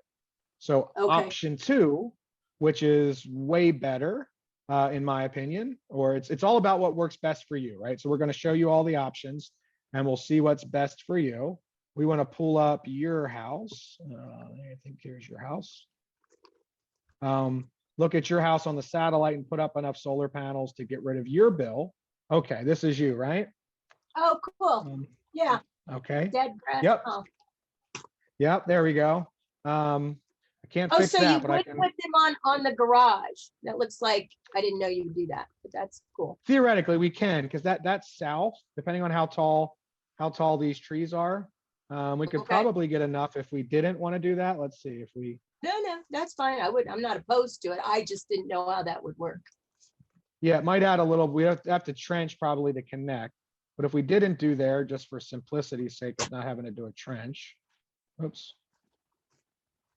So Okay. option 2, which is way better, in my opinion, or it's all about what works best for you, right? So we're going to show you all the options and we'll see what's best for you. We want to pull up your house. I think here's your house. look at your house on the satellite and put up enough solar panels to get rid of your bill. Okay, this is you, right? Oh, cool. Um, Yeah, okay. dead grass. Yep. Oh, Yep. There we go. I can't oh, fix so you that, but I would can put them on the garage. That looks like, I didn't know you would do that, but that's cool. theoretically we can, because that's south, depending on how tall these trees are. We could Okay. probably get enough if we didn't want to do that. Let's see if we, No, that's fine. I'm not opposed to it. I just didn't know how that would work. yeah, it might add a little, we have to trench probably to connect. But if we didn't do there, just for simplicity's sake of not having to do a trench. Oops.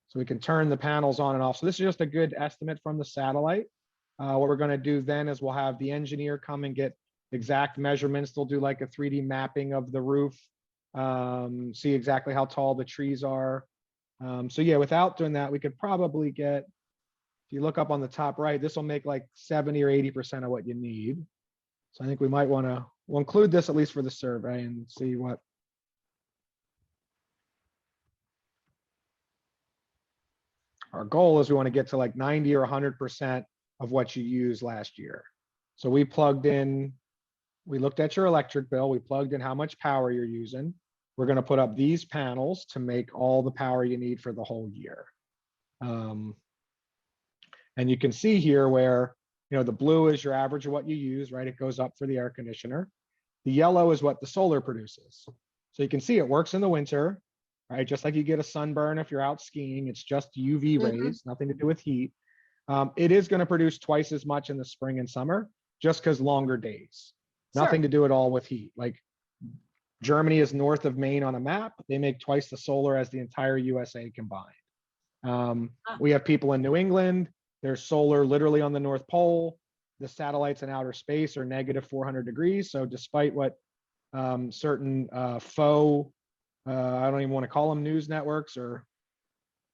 So we can turn the panels on and off. So this is just a good estimate from the satellite. What we're going to do then is we'll have the engineer come and get exact measurements. They'll do like a 3D mapping of the roof, see exactly how tall the trees are. So yeah, without doing that, we could probably get, if you look up on the top right, this will make like 70 or 80% of what you need. So I think we might want to, we'll include this at least for the survey and see what. Our goal is we want to get to like 90 or 100% of what you used last year. So we plugged in, we looked at your electric bill, we plugged in how much power you're using. We're going to put up these panels to make all the power you need for the whole year. And you can see here where, the blue is your average of what you use, right? It goes up for the air conditioner. The yellow is what the solar produces. So you can see it works in the winter, right? Just like you get a sunburn if you're out skiing, it's just UV rays, nothing to do with heat. It is going to produce twice as much in the spring and summer, just because longer days. Nothing to do at all with heat. Like Germany is north of Maine on a map. They make twice the solar as the entire USA combined. We have people in New England. There's solar literally on the North Pole. The satellites in outer space are negative 400 degrees. So despite what certain faux, I don't even want to call them news networks or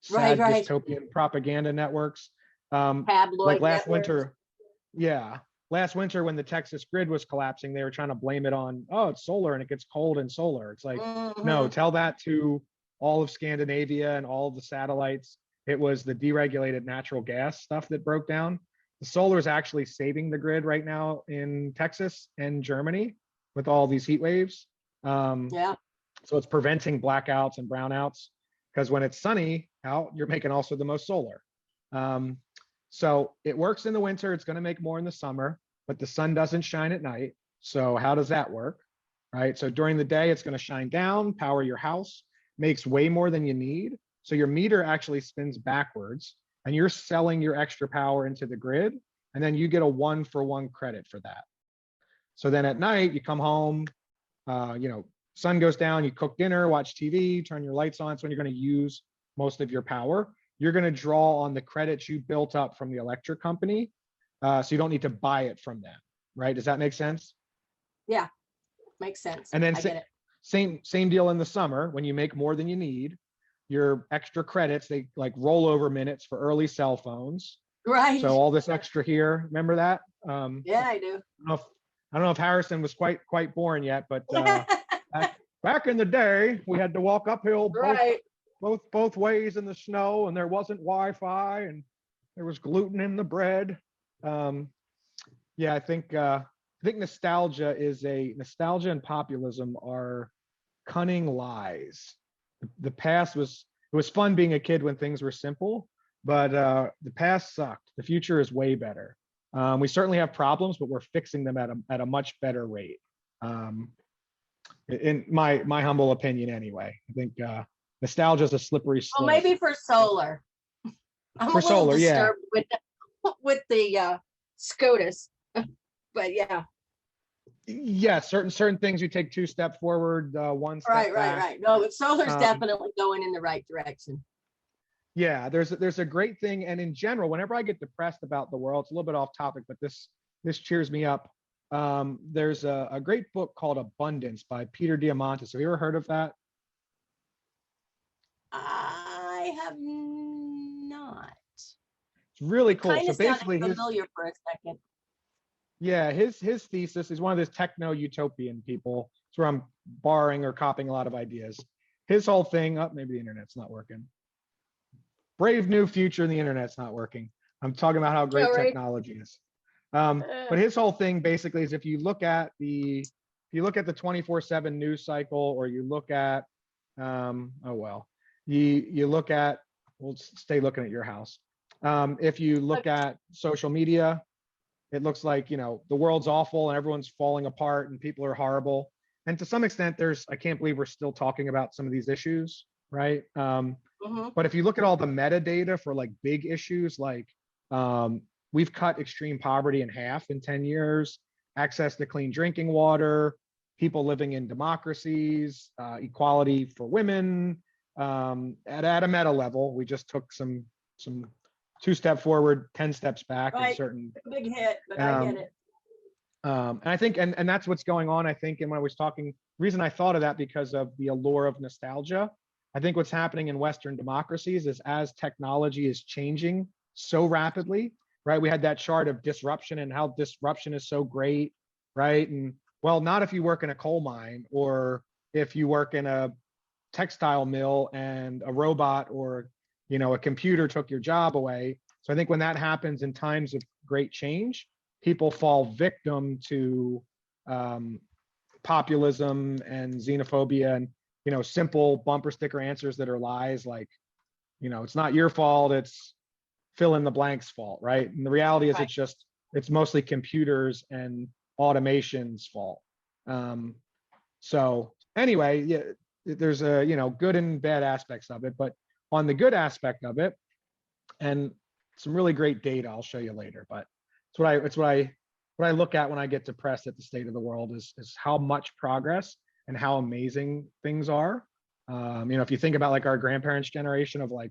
sad Right. dystopian propaganda networks. Like Tabloid last networks. winter, yeah. Last winter when the Texas grid was collapsing, they were trying to blame it on, oh, it's solar and it gets cold in solar. It's like, no, tell that to all of Scandinavia and all of the satellites. It was the deregulated natural gas stuff that broke down. The solar is actually saving the grid right now in Texas and Germany with all these heat waves. Yeah. So it's preventing blackouts and brownouts, because when it's sunny out, you're making also the most solar. So it works in the winter. It's going to make more in the summer, but the sun doesn't shine at night. So how does that work? Right. So during the day, it's going to shine down, power your house, makes way more than you need. So your meter actually spins backwards and you're selling your extra power into the grid. And then you get a 1-for-1 credit for that. So then at night you come home, sun goes down, you cook dinner, watch TV, turn your lights on. It's when you're going to use most of your power. You're going to draw on the credits you built up from the electric company. So you don't need to buy it from them, right? Does that make sense? Yeah, makes sense. And then I get it. same deal in the summer. When you make more than you need, your extra credits, they like rollover minutes for early cell phones. Right. So all this extra here, remember that? Yeah, I do. I don't know if Harrison was quite born yet, but back in the day, we had to walk uphill Right. both ways in the snow, and there wasn't Wi-Fi, and there was gluten in the bread. Yeah, I think nostalgia and populism are cunning lies. The past it was fun being a kid when things were simple, but the past sucked. The future is way better. We certainly have problems, but we're fixing them at a much better rate. In my humble opinion, anyway. I think nostalgia is a slippery slope. Well, maybe for solar. I'm For a little solar, yeah. disturbed with the SCOTUS, but yeah. Yeah, certain things you take 2 steps forward, 1 step back. Right. No, but solar's Um, definitely going in the right direction. Yeah, there's a great thing, and in general, whenever I get depressed about the world, it's a little bit off topic, but this cheers me up. There's a great book called Abundance by Peter Diamandis. Have you ever heard of that? I have not. It's really cool. Kind So of sounded basically, familiar for a second. his thesis is one of those techno utopian people. It's where I'm borrowing or copying a lot of ideas. His whole thing, maybe the internet's not working. Brave new future and the internet's not working. I'm talking about how great Yeah, right. technology is. But his whole thing basically is if you look at the 24/7 news cycle, or you look at you look at, we'll stay looking at your house. If you look at social media, it looks like, the world's awful and everyone's falling apart and people are horrible. And to some extent, I can't believe we're still talking about some of these issues, right? Mhm. But if you look at all the metadata for like big issues, like we've cut extreme poverty in half in 10 years, access to clean drinking water, people living in democracies, equality for women, at a meta level. We just took some 2 step forward, 10 steps back in Right. certain. Big hit, but I get Um, it. and I think, and that's what's going on, I think. And when I was talking, reason I thought of that because of the allure of nostalgia. I think what's happening in Western democracies is as technology is changing so rapidly, right? We had that chart of disruption and how disruption is so great, right? And well, not if you work in a coal mine, or if you work in a textile mill and a robot or a computer took your job away. So I think when that happens in times of great change, people fall victim to populism and xenophobia, and simple bumper sticker answers that are lies, like it's not your fault, it's fill in the blanks fault, right? And the reality is Right. it's mostly computers and automation's fault. So anyway, yeah, there's a good and bad aspects of it, but on the good aspect of it, and some really great data I'll show you later, but it's what I look at when I get depressed at the state of the world is how much progress and how amazing things are. If you think about like our grandparents' generation of like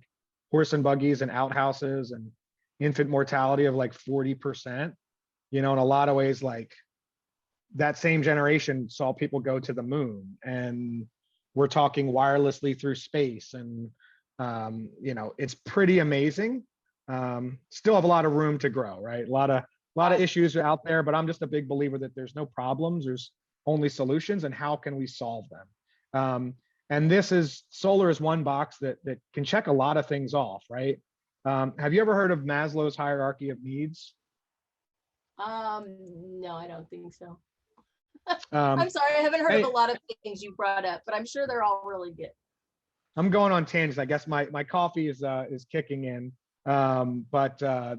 horse and buggies and outhouses and infant mortality of like 40%, in a lot of ways, like that same generation saw people go to the moon, and we're talking wirelessly through space, and it's pretty amazing. Still have a lot of room to grow, right? A lot of issues are out there, but I'm just a big believer that there's no problems, there's only solutions, and how can we solve them? And solar is one box that can check a lot of things off, right? Have you ever heard of Maslow's hierarchy of needs? No, I don't think so. Um, I'm sorry, I haven't heard of Hey, a lot of things you brought up, but I'm sure they're all really good. I'm going on tangents. I guess my coffee is kicking in. But I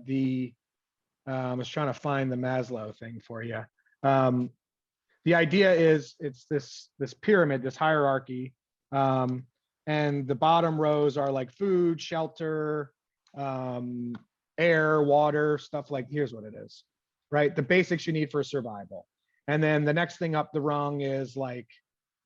was trying to find the Maslow thing for you. Um, the idea is it's this pyramid, this hierarchy, and the bottom rows are like food, shelter, air, water, stuff like. Here's what it is, right? The basics you need for survival. And then the next thing up the rung is like,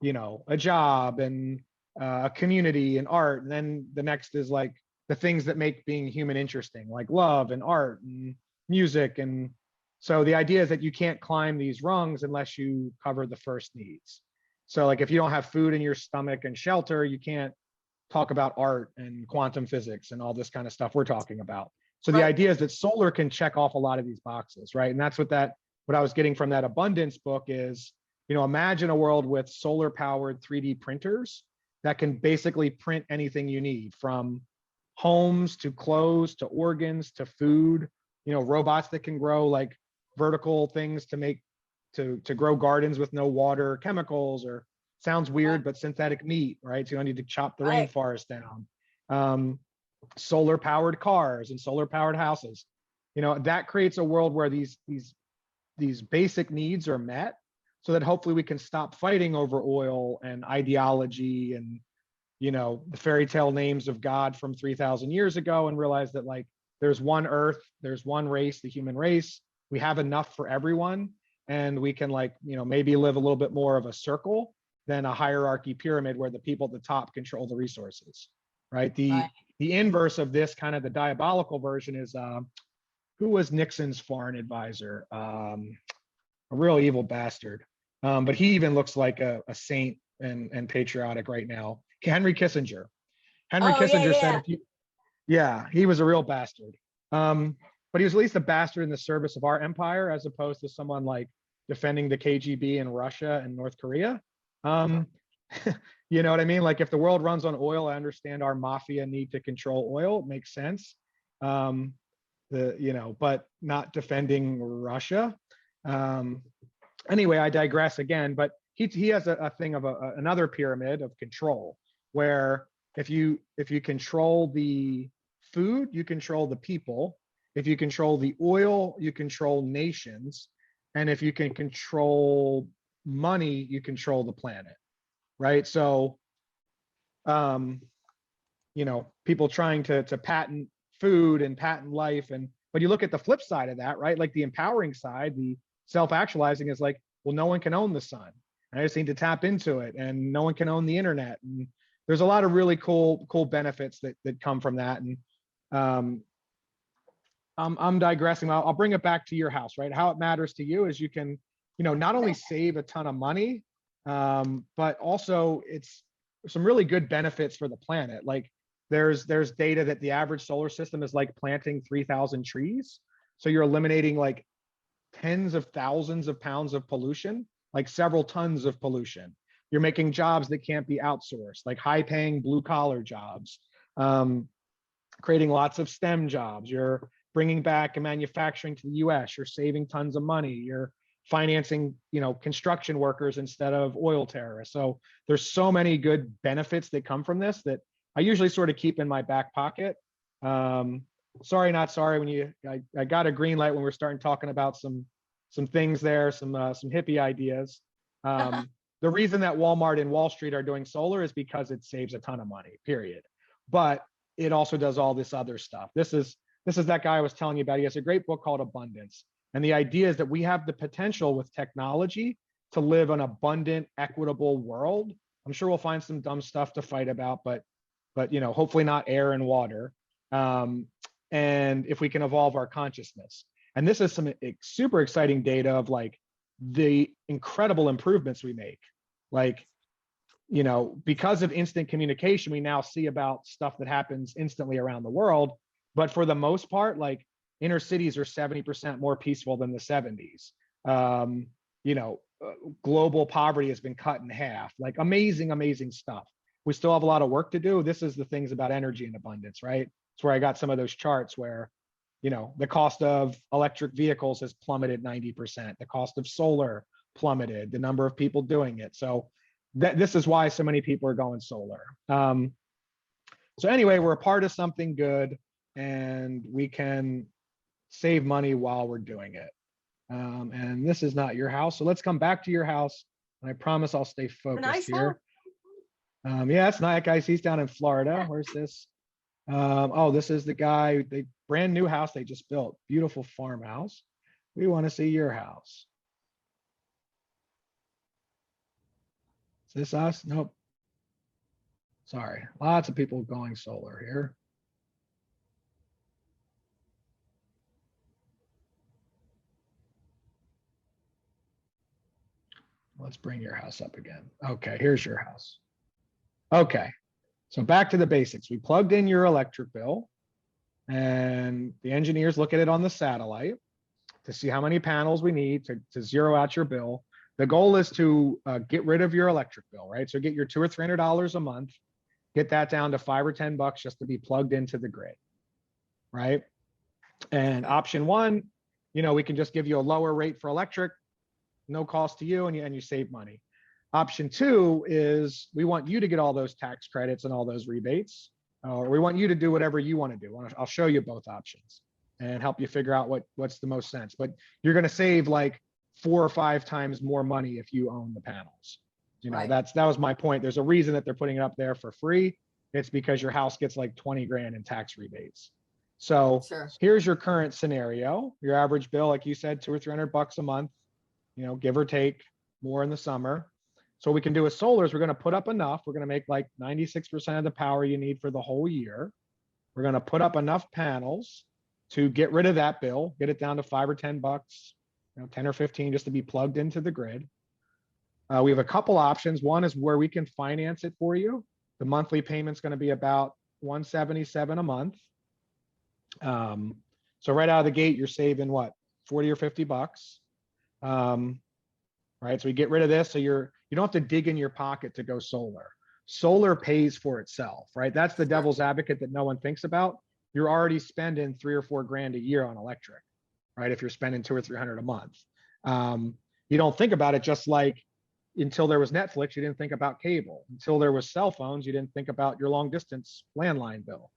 a job and a community and art. And then the next is like the things that make being human interesting, like love and art and music. And so the idea is that you can't climb these rungs unless you cover the first needs. So like if you don't have food in your stomach and shelter, you can't talk about art and quantum physics and all this kind of stuff we're talking about. So the Right. idea is that solar can check off a lot of these boxes, right? And that's what I was getting from that abundance book is, imagine a world with solar powered 3D printers that can basically print anything you need, from homes to clothes to organs to food, robots that can grow like vertical things to grow gardens with no water chemicals, or sounds weird, but synthetic meat, right? So you don't need to chop the Right. rainforest down. Solar powered cars and solar powered houses. That creates a world where these basic needs are met, so that hopefully we can stop fighting over oil and ideology and the fairy tale names of God from 3,000 years ago, and realize that like there's one earth, there's one race, the human race. We have enough for everyone, and we can like maybe live a little bit more of a circle than a hierarchy pyramid where the people at the top control the resources, right? Right. The inverse of this, kind of the diabolical version, is who was Nixon's foreign advisor? A real evil bastard. But he even looks like a saint and patriotic right now. Henry Kissinger. Henry Oh, yeah, Kissinger said, yeah. yeah, he was a real bastard. But he was at least a bastard in the service of our empire, as opposed to someone like defending the KGB in Russia and North Korea. You know what I mean? Like if the world runs on oil, I understand our mafia need to control oil. It makes sense. but not defending Russia. Anyway, I digress again, but he has a thing of another pyramid of control, where if you control the food, you control the people. If you control the oil, you control nations. And if you can control money, you control the planet, right? So, people trying to patent food and patent life. But you look at the flip side of that, right? Like the empowering side, the self-actualizing is like, well, no one can own the sun. I just need to tap into it, and no one can own the internet. And there's a lot of really cool benefits that come from that. And I'm digressing. I'll bring it back to your house, right? How it matters to you is you can, not only save a ton of money, but also it's some really good benefits for the planet. Like there's data that the average solar system is like planting 3,000 trees. So you're eliminating like tens of thousands of pounds of pollution, like several tons of pollution. You're making jobs that can't be outsourced, like high paying blue collar jobs, creating lots of STEM jobs. You're bringing back manufacturing to the US. You're saving tons of money. You're financing, construction workers instead of oil terrorists. So there's so many good benefits that come from this that I usually sort of keep in my back pocket. Sorry, not sorry. When I got a green light when we're starting talking about some things there, some hippie ideas. The reason that Walmart and Wall Street are doing solar is because it saves a ton of money, period. But it also does all this other stuff. This is that guy I was telling you about. He has a great book called Abundance. And the idea is that we have the potential with technology to live an abundant, equitable world. I'm sure we'll find some dumb stuff to fight about, but hopefully not air and water. And if we can evolve our consciousness. And this is some super exciting data of like the incredible improvements we make. Like, because of instant communication, we now see about stuff that happens instantly around the world. But for the most part, like inner cities are 70% more peaceful than the 70s. Global poverty has been cut in half, like amazing, amazing stuff. We still have a lot of work to do. This is the things about energy and abundance, right? It's where I got some of those charts where, the cost of electric vehicles has plummeted 90%. The cost of solar plummeted, the number of people doing it. So this is why so many people are going solar. So anyway, we're a part of something good, and we can save money while we're doing it. And this is not your house. So let's come back to your house. And I promise I'll stay focused nice here. Yeah, it's not, guys. He's down in Florida. Where's this? Oh, this is the guy, the brand new house they just built. Beautiful farmhouse. We want to see your house. Is this us? Nope. Sorry. Lots of people going solar here. Let's bring your house up again. Okay, here's your house. Okay, so back to the basics. We plugged in your electric bill, and the engineers look at it on the satellite to see how many panels we need to zero out your bill. The goal is to get rid of your electric bill, right? So get your $200 or $300 a month, get that down to $5 or $10 just to be plugged into the grid, right? And option one, we can just give you a lower rate for electric, no cost to you, and you save money. Option two is we want you to get all those tax credits and all those rebates, or we want you to do whatever you want to do. I'll show you both options and help you figure out what's the most sense. But you're going to save like 4 or 5 times more money if you own the panels. Right. That was my point. There's a reason that they're putting it up there for free. It's because your house gets like 20 grand in tax rebates. So Sure. here's your current scenario. Your average bill, like you said, $200 or $300 a month, give or take, more in the summer. So what we can do with solar is we're going to put up enough. We're going to make like 96% of the power you need for the whole year. We're going to put up enough panels to get rid of that bill, get it down to $5 or $10, 10 or 15 just to be plugged into the grid. We have a couple options. One is where we can finance it for you. The monthly payment's going to be about $177 a month. So right out of the gate, you're saving what, 40 or 50 bucks. Right. So we get rid of this. So you don't have to dig in your pocket to go solar. Solar pays for itself, right? That's the devil's advocate that no one thinks about. you're already spending 3 or 4 grand a year on electric, right? If you're spending 200 or 300 a month. You don't think about it, just like until there was Netflix, you didn't think about cable. Until there was cell phones, you didn't think about your long distance landline bill.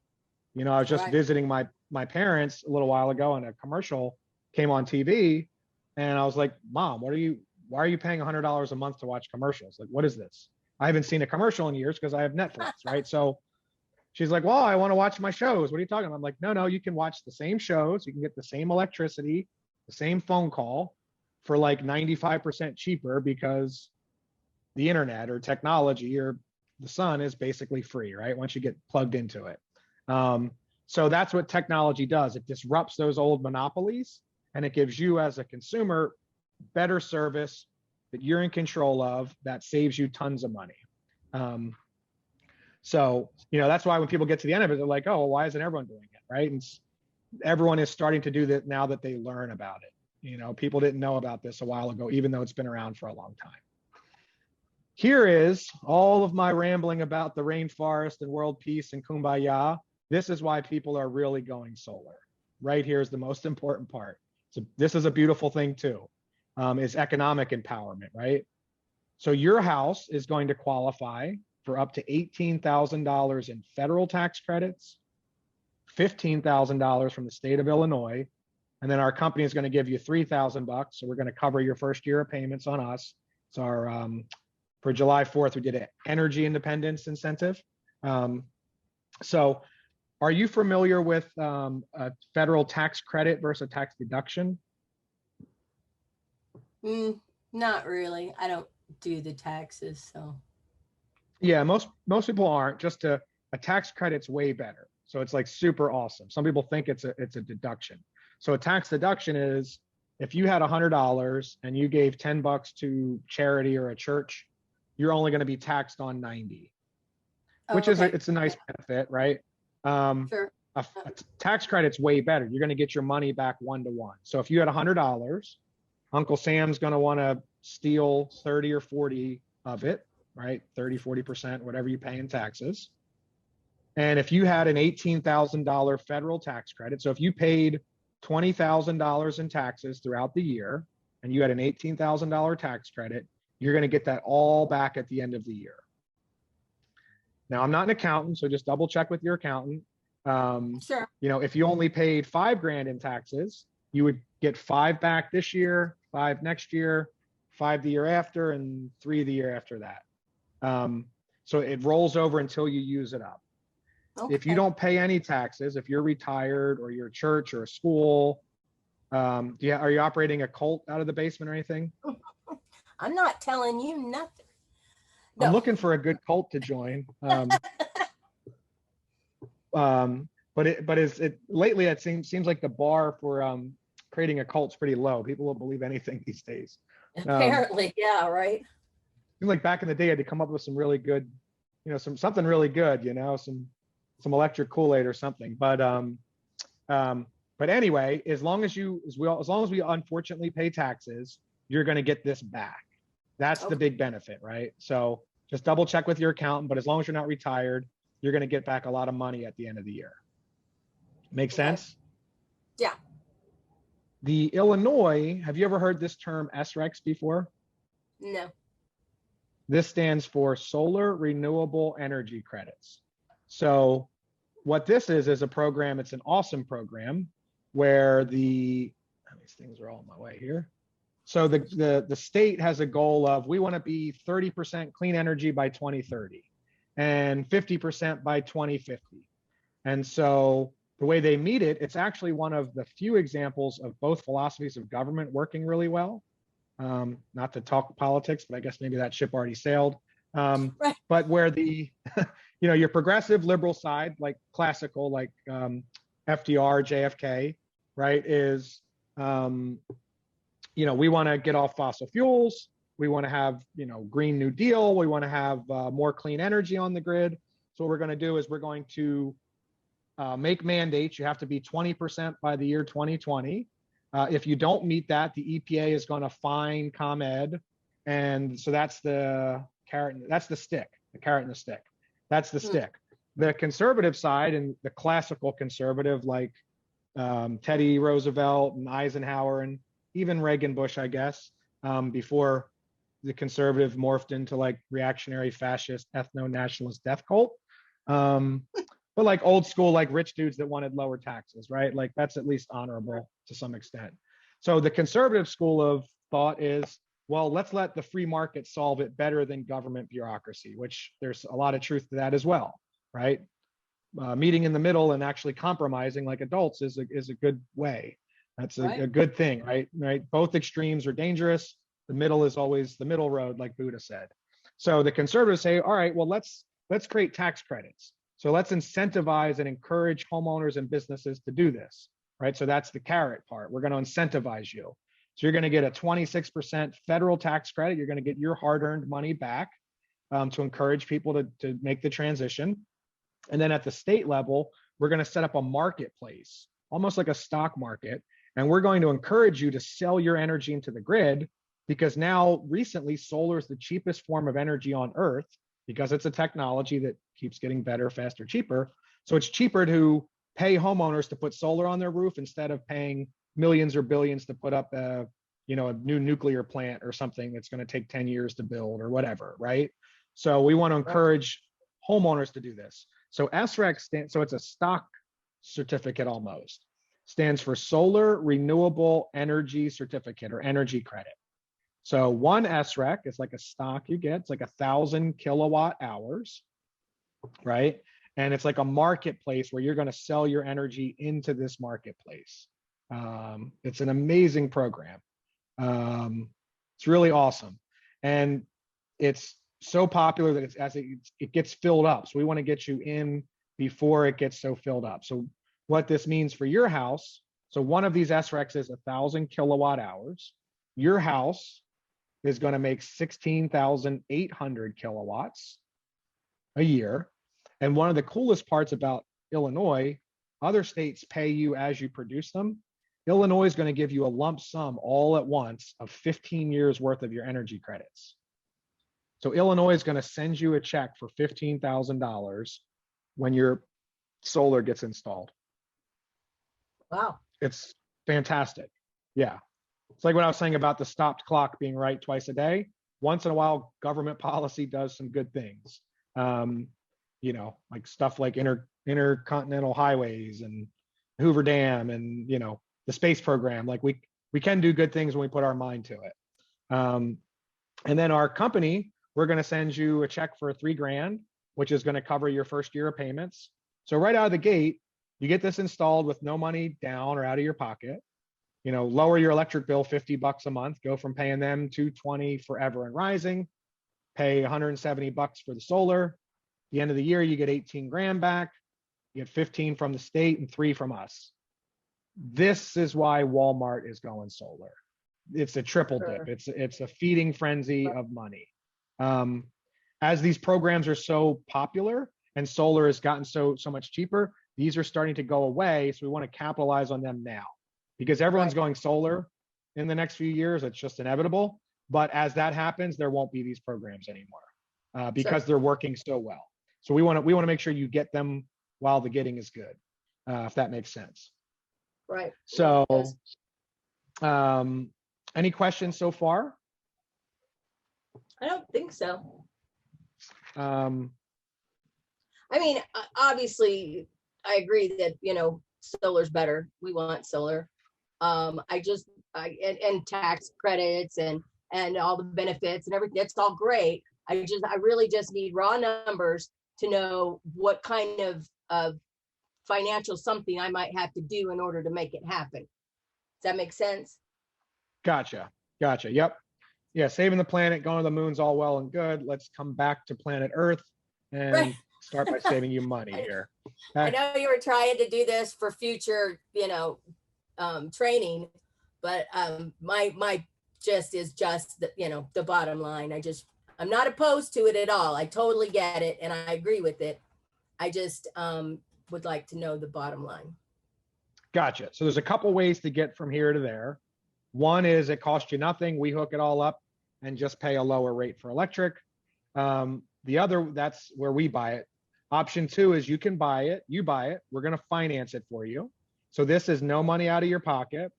You know, I was just Right. visiting my parents a little while ago, and a commercial came on TV, and I was like, Mom, why are you paying $100 a month to watch commercials? Like, what is this? I haven't seen a commercial in years because I have Netflix, right? So she's like, well, I want to watch my shows. What are you talking about? I'm like, no, you can watch the same shows. You can get the same electricity, the same phone call for like 95% cheaper, because the internet or technology or the sun is basically free, right? Once you get plugged into it. So that's what technology does. It disrupts those old monopolies, and it gives you as a consumer better service that you're in control of, that saves you tons of money. So, you know, that's why when people get to the end of it, they're like, oh, well, why isn't everyone doing it, right? And everyone is starting to do that now that they learn about it. You know, people didn't know about this a while ago, even though it's been around for a long time. Here is all of my rambling about the rainforest and world peace and kumbaya. This is why people are really going solar. Right here is the most important part. So this is a beautiful thing too, is economic empowerment, right? So your house is going to qualify for up to $18,000 in federal tax credits, $15,000 from the state of Illinois, and then our company is going to give you $3,000. So we're going to cover your first year of payments on us. It's our for July 4th, we did an energy independence incentive. So are you familiar with a federal tax credit versus a tax deduction? Not really. I don't do the taxes, so. Yeah, most people aren't. Just a tax credit's way better. So it's like super awesome. Some people think it's a deduction. So a tax deduction is if you had $100 and you gave $10 to charity or a church, you're only going to be taxed on 90, which is it's a nice benefit, right? Sure. A tax credit's way better. You're going to get your money back 1-to-1. So if you had $100, Uncle Sam's going to want to steal 30 or 40 of it, right? 30, 40%, whatever you pay in taxes. And if you had an $18,000 federal tax credit, so if you paid $20,000 in taxes throughout the year and you had an $18,000 tax credit, you're going to get that all back at the end of the year. Now, I'm not an accountant, so just double check with your accountant. Sure. You know, if you only paid $5 grand in taxes, you would get 5 back this year, 5 next year, 5 the year after, and 3 the year after that. So it rolls over until you use it up. Okay. If you don't pay any taxes, if you're retired or you're a church or a school, are you operating a cult out of the basement or anything? I'm not telling you nothing. I'm No. looking for a good cult to join. But lately it seems like the bar for creating a cult's pretty low. People will believe anything these days. Apparently, yeah, right. Seems like back in the day, I had to come up with some really good, you know, something really good, you know, some electric Kool-Aid or something. But anyway, as long as we unfortunately pay taxes, you're going to get this back. That's the big benefit, right? So just double check with your accountant, but as long as you're not retired, you're going to get back a lot of money at the end of the year. Make sense? Yeah. The Illinois, have you ever heard this term SREX before? No. This stands for Solar Renewable Energy Credits. So what this is a program, it's an awesome program where these things are all in my way here. So the state has a goal of, we want to be 30% clean energy by 2030 and 50% by 2050. And so the way they meet it, it's actually one of the few examples of both philosophies of government working really well. Not to talk politics, but I guess maybe that ship already sailed. Right. But where the, you know, your progressive liberal side, like classical, like FDR, JFK, right, is, you know, we want to get off fossil fuels. We want to have, you know, Green New Deal. We want to have more clean energy on the grid. So what we're going to do is we're going to make mandates. You have to be 20% by the year 2020. If you don't meet that, the EPA is going to fine ComEd. And so that's the carrot, that's the stick, the carrot and the stick. That's the stick. the conservative side, and the classical conservative like Teddy Roosevelt and Eisenhower and even Reagan Bush, I guess, before the conservative morphed into like reactionary fascist ethno-nationalist death cult. But like old school, like rich dudes that wanted lower taxes, right? Like that's at least honorable to some extent. So the conservative school of thought is, well, let's let the free market solve it better than government bureaucracy, which there's a lot of truth to that as well, right? Meeting in the middle and actually compromising like adults is a good way. That's a good thing, right? Right. Both extremes are dangerous. The middle is always the middle road, like Buddha said. So the conservatives say, all right, well, let's create tax credits. So let's incentivize and encourage homeowners and businesses to do this, right? So that's the carrot part. We're going to incentivize you. So you're going to get a 26% federal tax credit. You're going to get your hard-earned money back to encourage people to make the transition. And then at the state level, we're going to set up a marketplace, almost like a stock market. And we're going to encourage you to sell your energy into the grid, because now recently solar is the cheapest form of energy on Earth, because it's a technology that keeps getting better, faster, cheaper. So it's cheaper to pay homeowners to put solar on their roof instead of paying millions or billions to put up a new nuclear plant or something that's going to take 10 years to build or whatever, right? So we want to encourage homeowners to do this. So SREC stands, so it's a stock certificate almost, stands for Solar Renewable Energy Certificate or energy credit. So one SREC is like a stock you get, it's like 1,000 kilowatt hours, right? And it's like a marketplace where you're going to sell your energy into this marketplace. It's an amazing program. It's really awesome. And it's so popular that it gets filled up. So we want to get you in before it gets so filled up. So what this means for your house, so one of these SRECs is 1,000 kilowatt hours. Your house is going to make 16,800 kilowatts a year. And one of the coolest parts about Illinois, other states pay you as you produce them. Illinois is going to give you a lump sum all at once of 15 years worth of your energy credits. So Illinois is going to send you a check for $15,000 when your solar gets installed. Wow. It's fantastic. Yeah. It's like what I was saying about the stopped clock being right twice a day. Once in a while, government policy does some good things. Like stuff like intercontinental highways and Hoover Dam and, the space program. Like we can do good things when we put our mind to it. And then our company, we're going to send you a check for $3,000, which is going to cover your first year of payments. So right out of the gate, you get this installed with no money down or out of your pocket. Lower your electric bill $50 a month, go from paying them $220 forever and rising, pay $170 for the solar. At the end of the year, you get 18 grand back, you get 15 from the state and 3 from us. This is why Walmart is going solar. It's a triple dip. It's a feeding frenzy of money. As these programs are so popular and solar has gotten so much cheaper, these are starting to go away. So we want to capitalize on them now, because everyone's going solar in the next few years. It's just inevitable. But as that happens, there won't be these programs anymore because they're working so well. So we want to make sure you get them while the getting is good, if that makes sense. Right. So, any questions so far? I don't think so. I mean, obviously, I agree that, solar's better. We want solar. And tax credits and all the benefits and everything. That's all great. I really just need raw numbers to know what kind of financial something I might have to do in order to make it happen. Does that make sense? Gotcha. Yep. Yeah. Saving the planet, going to the moon's all well and good. Let's come back to planet Earth and start by saving you money here. I know you were trying to do this for future, training, but my gist is just the bottom line. I'm not opposed to it at all. I totally get it and I agree with it. I just would like to know the bottom line. Gotcha. So there's a couple ways to get from here to there. One is it costs you nothing. We hook it all up and just pay a lower rate for electric. The other, that's where we buy it. Option 2 is you can buy it, we're going to finance it for you. So this is no money out of your pocket.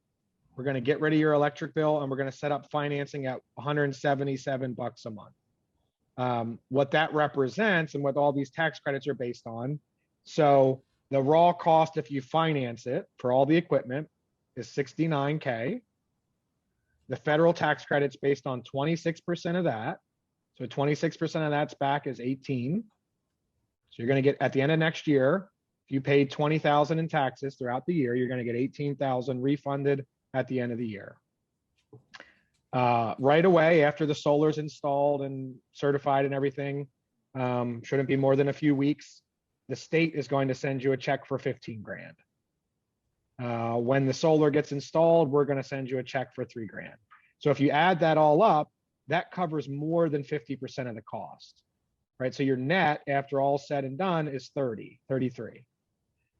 We're going to get rid of your electric bill and we're going to set up financing at $177 a month. What that represents and what all these tax credits are based on. So the raw cost, if you finance it for all the equipment, is $69K. The federal tax credit's based on 26% of that. So 26% of that's back is 18. So you're going to get at the end of next year, if you paid 20,000 in taxes throughout the year, you're going to get 18,000 refunded at the end of the year. Right away after the solar's installed and certified and everything, shouldn't be more than a few weeks. The state is going to send you a check for 15 grand. When the solar gets installed, we're going to send you a check for 3 grand. So if you add that all up, that covers more than 50% of the cost, right? So your net after all said and done is 33.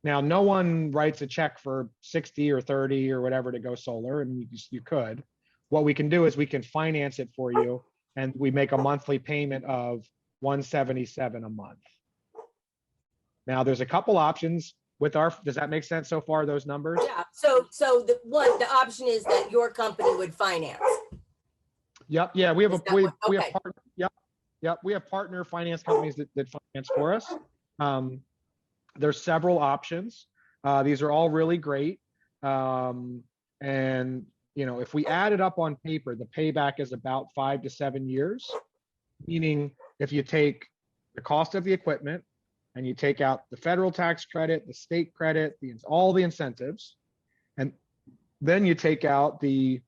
Now, no one writes a check for 60 or 30 or whatever to go solar, and you could. What we can do is we can finance it for you, and we make a monthly payment of $177 a month. Now, there's a couple options with our, does that make sense so far, those numbers? Yeah, so the option is that your company would finance. Yep, yeah, we have Is that what- we okay. have partner, yep, we have partner finance companies that finance for us. There's several options. These are all really great. And you know, if we add it up on paper, the payback is about 5 to 7 years, meaning if you take the cost of the equipment and you take out the federal tax credit, the state credit, all the incentives, and then you take out the,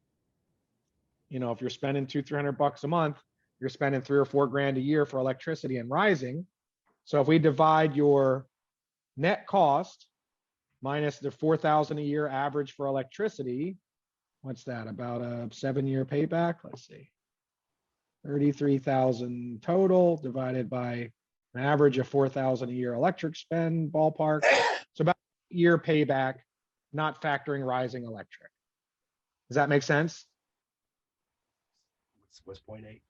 you know, if you're spending $200-300 a month, you're spending 3 or 4 grand a year for electricity and rising. So if we divide your net cost minus the 4,000 a year average for electricity, what's that? About a 7-year payback. Let's see, 33,000 total divided by an average of 4,000 a year electric spend ballpark. So about a year payback, not factoring rising electric. Does that make sense? What's 0.8?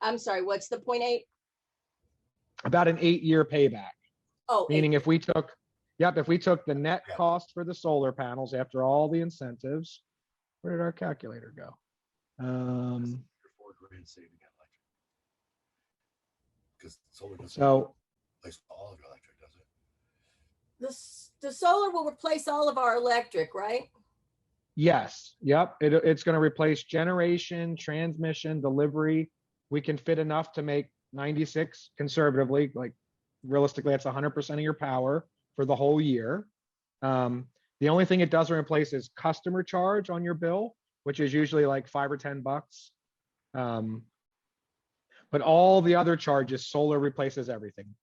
I'm sorry, what's the 0.8? About an 8-year payback. Oh, Meaning if we took, if we took the net Yeah. cost for the solar panels after all the incentives, where did our calculator go? You're 4 grand saving on electric. Because solar doesn't So replace all of your electric, does it? the solar will replace all of our electric, right? yes, yep, it's going to replace generation, transmission, delivery. We can fit enough to make 96 conservatively, like realistically, that's 100% of your power for the whole year. The only thing it doesn't replace is customer charge on your bill, which is usually like $5 or $10. But all the other charges, solar replaces everything.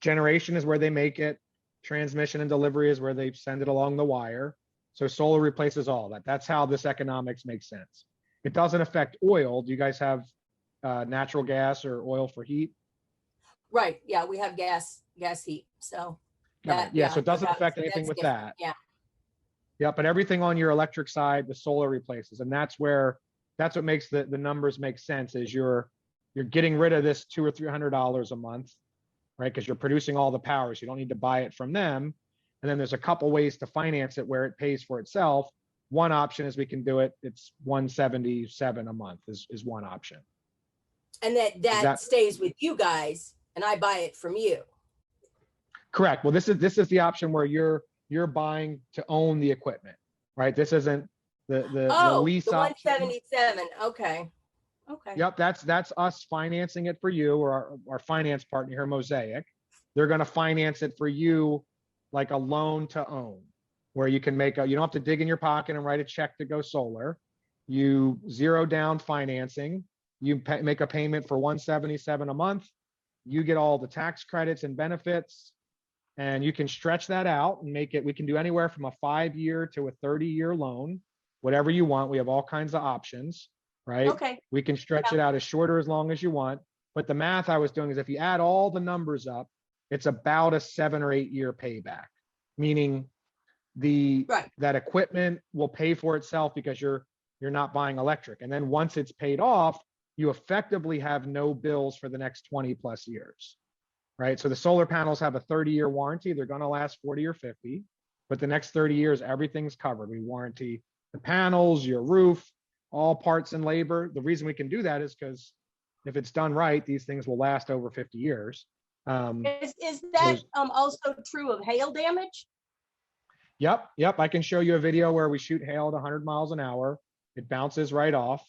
Generation is where they make it. Transmission and delivery is where they send it along the wire. So solar replaces all that. That's how this economics makes sense. It doesn't affect oil. Do you guys have natural gas or oil for heat? Right, yeah, we have gas heat, so. that- Yeah, so it doesn't that's- affect anything that's with different, that. Yeah, Yeah, but everything on your electric side, the solar replaces, and that's what makes the numbers make sense. Is you're getting rid of this $200 or $300 a month, right? Because you're producing all the power, so you don't need to buy it from them. And then there's a couple ways to finance it where it pays for itself. One option is we can do it. It's $177 a month is one option. and that that- stays with you guys, and I buy it from you. Correct. Well, this is the option where you're buying to own the equipment, right? This isn't the Oh, lease the option. 177, okay. Yep, that's us financing it for you, or our finance partner here, Mosaic. They're going to finance it for you like a loan to own, where you can you don't have to dig in your pocket and write a check to go solar. You zero down financing. You make a payment for $177 a month. You get all the tax credits and benefits, and you can stretch that out and make it. We can do anywhere from a 5-year to a 30-year loan, whatever you want. We have all kinds of options, right? Okay, We can stretch it out as short or as long as you want. But the math I was doing is if you add all the numbers up, it's about a 7 or 8 year payback, meaning right, that equipment will pay for itself because you're not buying electric. And then once it's paid off, you effectively have no bills for the next 20 plus years. right? So the solar panels have a 30-year warranty. They're going to last 40 or 50, but the next 30 years, everything's covered. We warranty the panels, your roof, all parts and labor. The reason we can do that is because if it's done right, these things will last over 50 years. Is that also true of hail damage? Yep. I can show you a video where we shoot hail at 100 miles an hour. It bounces right off.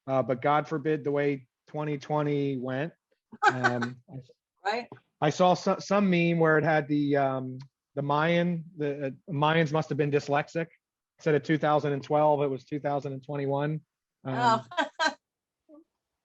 But God forbid the way 2020 went. Right. I saw some meme where it had the Mayans must have been dyslexic. Instead of 2012, it was 2021.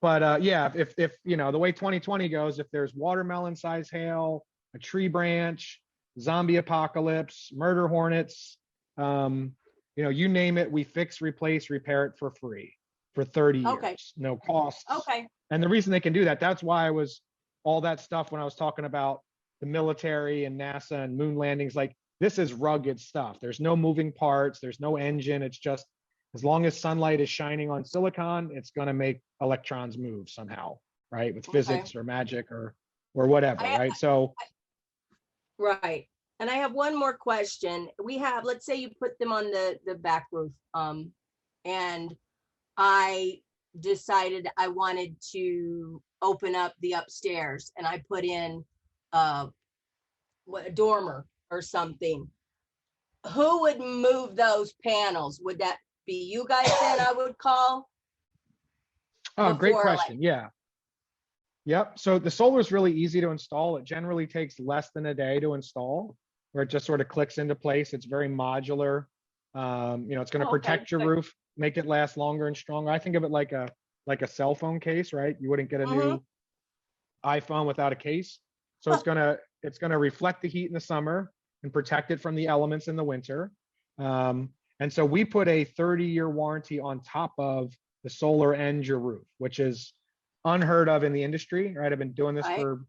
But yeah, if you know the way 2020 goes, if there's watermelon size hail, a tree branch, zombie apocalypse, murder hornets, you name it, we fix, replace, repair it for free for 30 years, Okay. no costs. Okay. And the reason they can do that, that's why I was all that stuff when I was talking about the military and NASA and moon landings. Like, this is rugged stuff. There's no moving parts. There's no engine. It's just, as long as sunlight is shining on silicon, it's going to make electrons move somehow, right? With physics or magic or whatever, right? So. Right. And I have one more question. We have, let's say you put them on the back roof, and I decided I wanted to open up the upstairs and I put in a dormer or something. Who would move those panels? Would that be you guys then I would call? Oh, great Before, like- question. Yeah. Yep. So the solar is really easy to install. It generally takes less than a day to install, where it just sort of clicks into place. It's very modular. It's going to protect your good. roof, make it last longer and stronger. I think of it like a cell phone case, right? You wouldn't get a new iPhone without a case. So it's gonna reflect the heat in the summer and protect it from the elements in the winter. And so we put a 30-year warranty on top of the solar and your roof, which is unheard of in the industry, right? I've been doing this for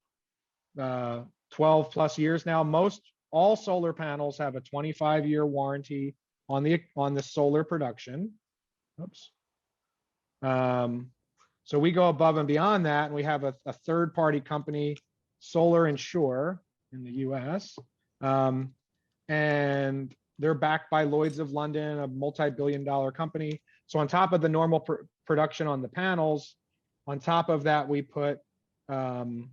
12 plus years now. All solar panels have a 25-year warranty on the solar production. Oops. So we go above and beyond that, and we have a third-party company, Solar Insure, in the US. And they're backed by Lloyd's of London, a multi-billion-dollar company. So on top of the normal production on the panels, on top of that, we put 30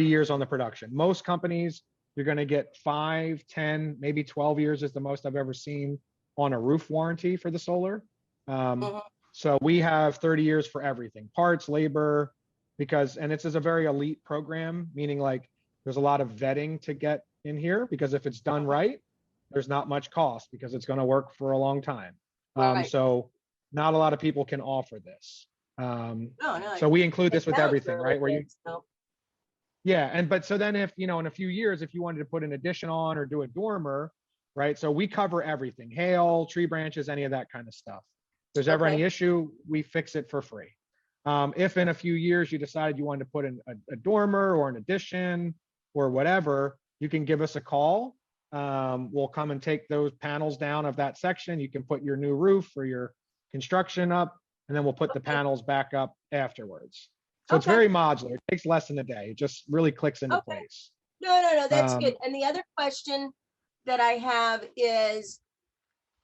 years on the production. Most companies, you're going to get 5, 10, maybe 12 years is the most I've ever seen on a roof warranty for the solar. So we have 30 years for everything, parts, labor, and this is a very elite program, meaning like there's a lot of vetting to get in here, because if it's done right, there's not much cost because it's going to work for a long time. Right. So not a lot of people can offer this. No, So we include this it with sounds everything, really right? Where good, so- yeah. But so then if, in a few years, if you wanted to put an addition on or do a dormer, right? So we cover everything, hail, tree branches, any of that kind of stuff. If there's ever any issue, we fix it for free. If in a few years you decided you wanted to put in a dormer or an addition or whatever, you can give us a call. We'll come and take those panels down of that section. You can put your new roof or your construction up, and then we'll put the panels back up afterwards. So it's very modular. It takes less than a day. It just really clicks into place. No, that's good. And the other question that I have is,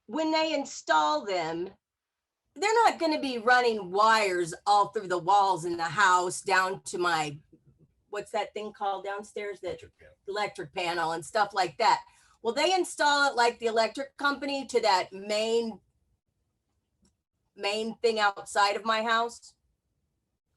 when they install them, they're not going to be running wires all through the walls in the house down to my, what's that thing called downstairs? That electric panel and stuff like that. Will they install it like the electric company to that main thing outside of my house?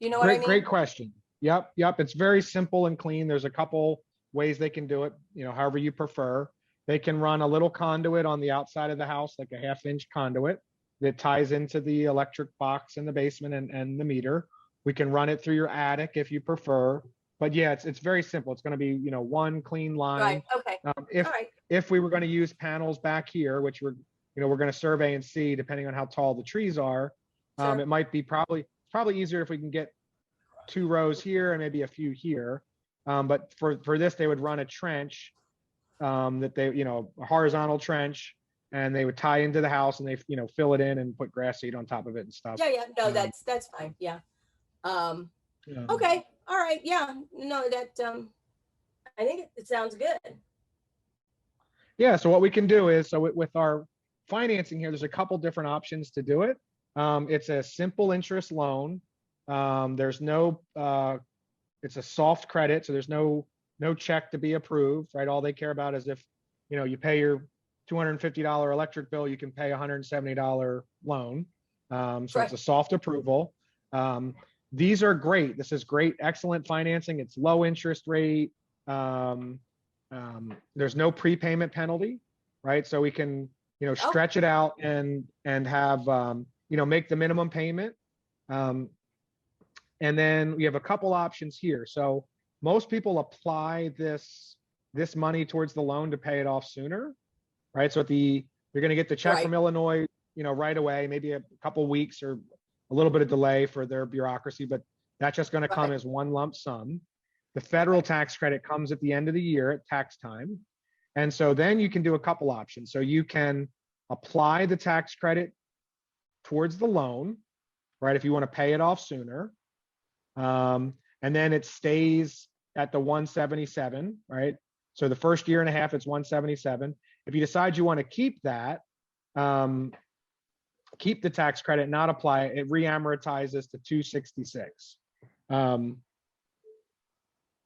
You know what I mean? Great question. Yep. It's very simple and clean. There's a couple ways they can do it, however you prefer. They can run a little conduit on the outside of the house, like a 1/2-inch conduit that ties into the electric box in the basement and the meter. We can run it through your attic if you prefer. But yeah, it's very simple. It's going to be, one clean line. Right. Okay. If we were going to use panels back here, which we're going to survey and see, depending on how tall the trees are, it might be probably easier if we can get 2 rows here and maybe a few here. But for this, they would run a trench that they, a horizontal trench, and they would tie into the house, and they, fill it in and put grass seed on top of it and stuff. Yeah. No, that's fine. Yeah. Yeah. Okay. All right. Yeah. No, that, I think it sounds good. Yeah, so what we can do is, so with our financing here, there's a couple different options to do it. It's a simple interest loan. There's no, it's a soft credit, so there's no check to be approved, right? All they care about is if, you pay your $250 electric bill, you can pay a $170 loan. So Right. it's a soft approval. These are great. This is great, excellent financing. It's low interest rate. There's no prepayment penalty, right? So we can, stretch it out and have, make the minimum payment. And then we have a couple options here. So most people apply this money towards the loan to pay it off sooner, right? So you're going to get the check Right. from Illinois, right away, maybe a couple weeks or a little bit of delay for their bureaucracy, but that's just going to come Right. as one lump sum. The federal tax credit comes at the end of the year at tax time. And so then you can do a couple options. So you can apply the tax credit towards the loan, right? If you want to pay it off sooner. And then it stays at the 177, right? So the first year and a half, it's 177. If you decide you want to keep that, keep the tax credit, not apply it, it re-amortizes to 266.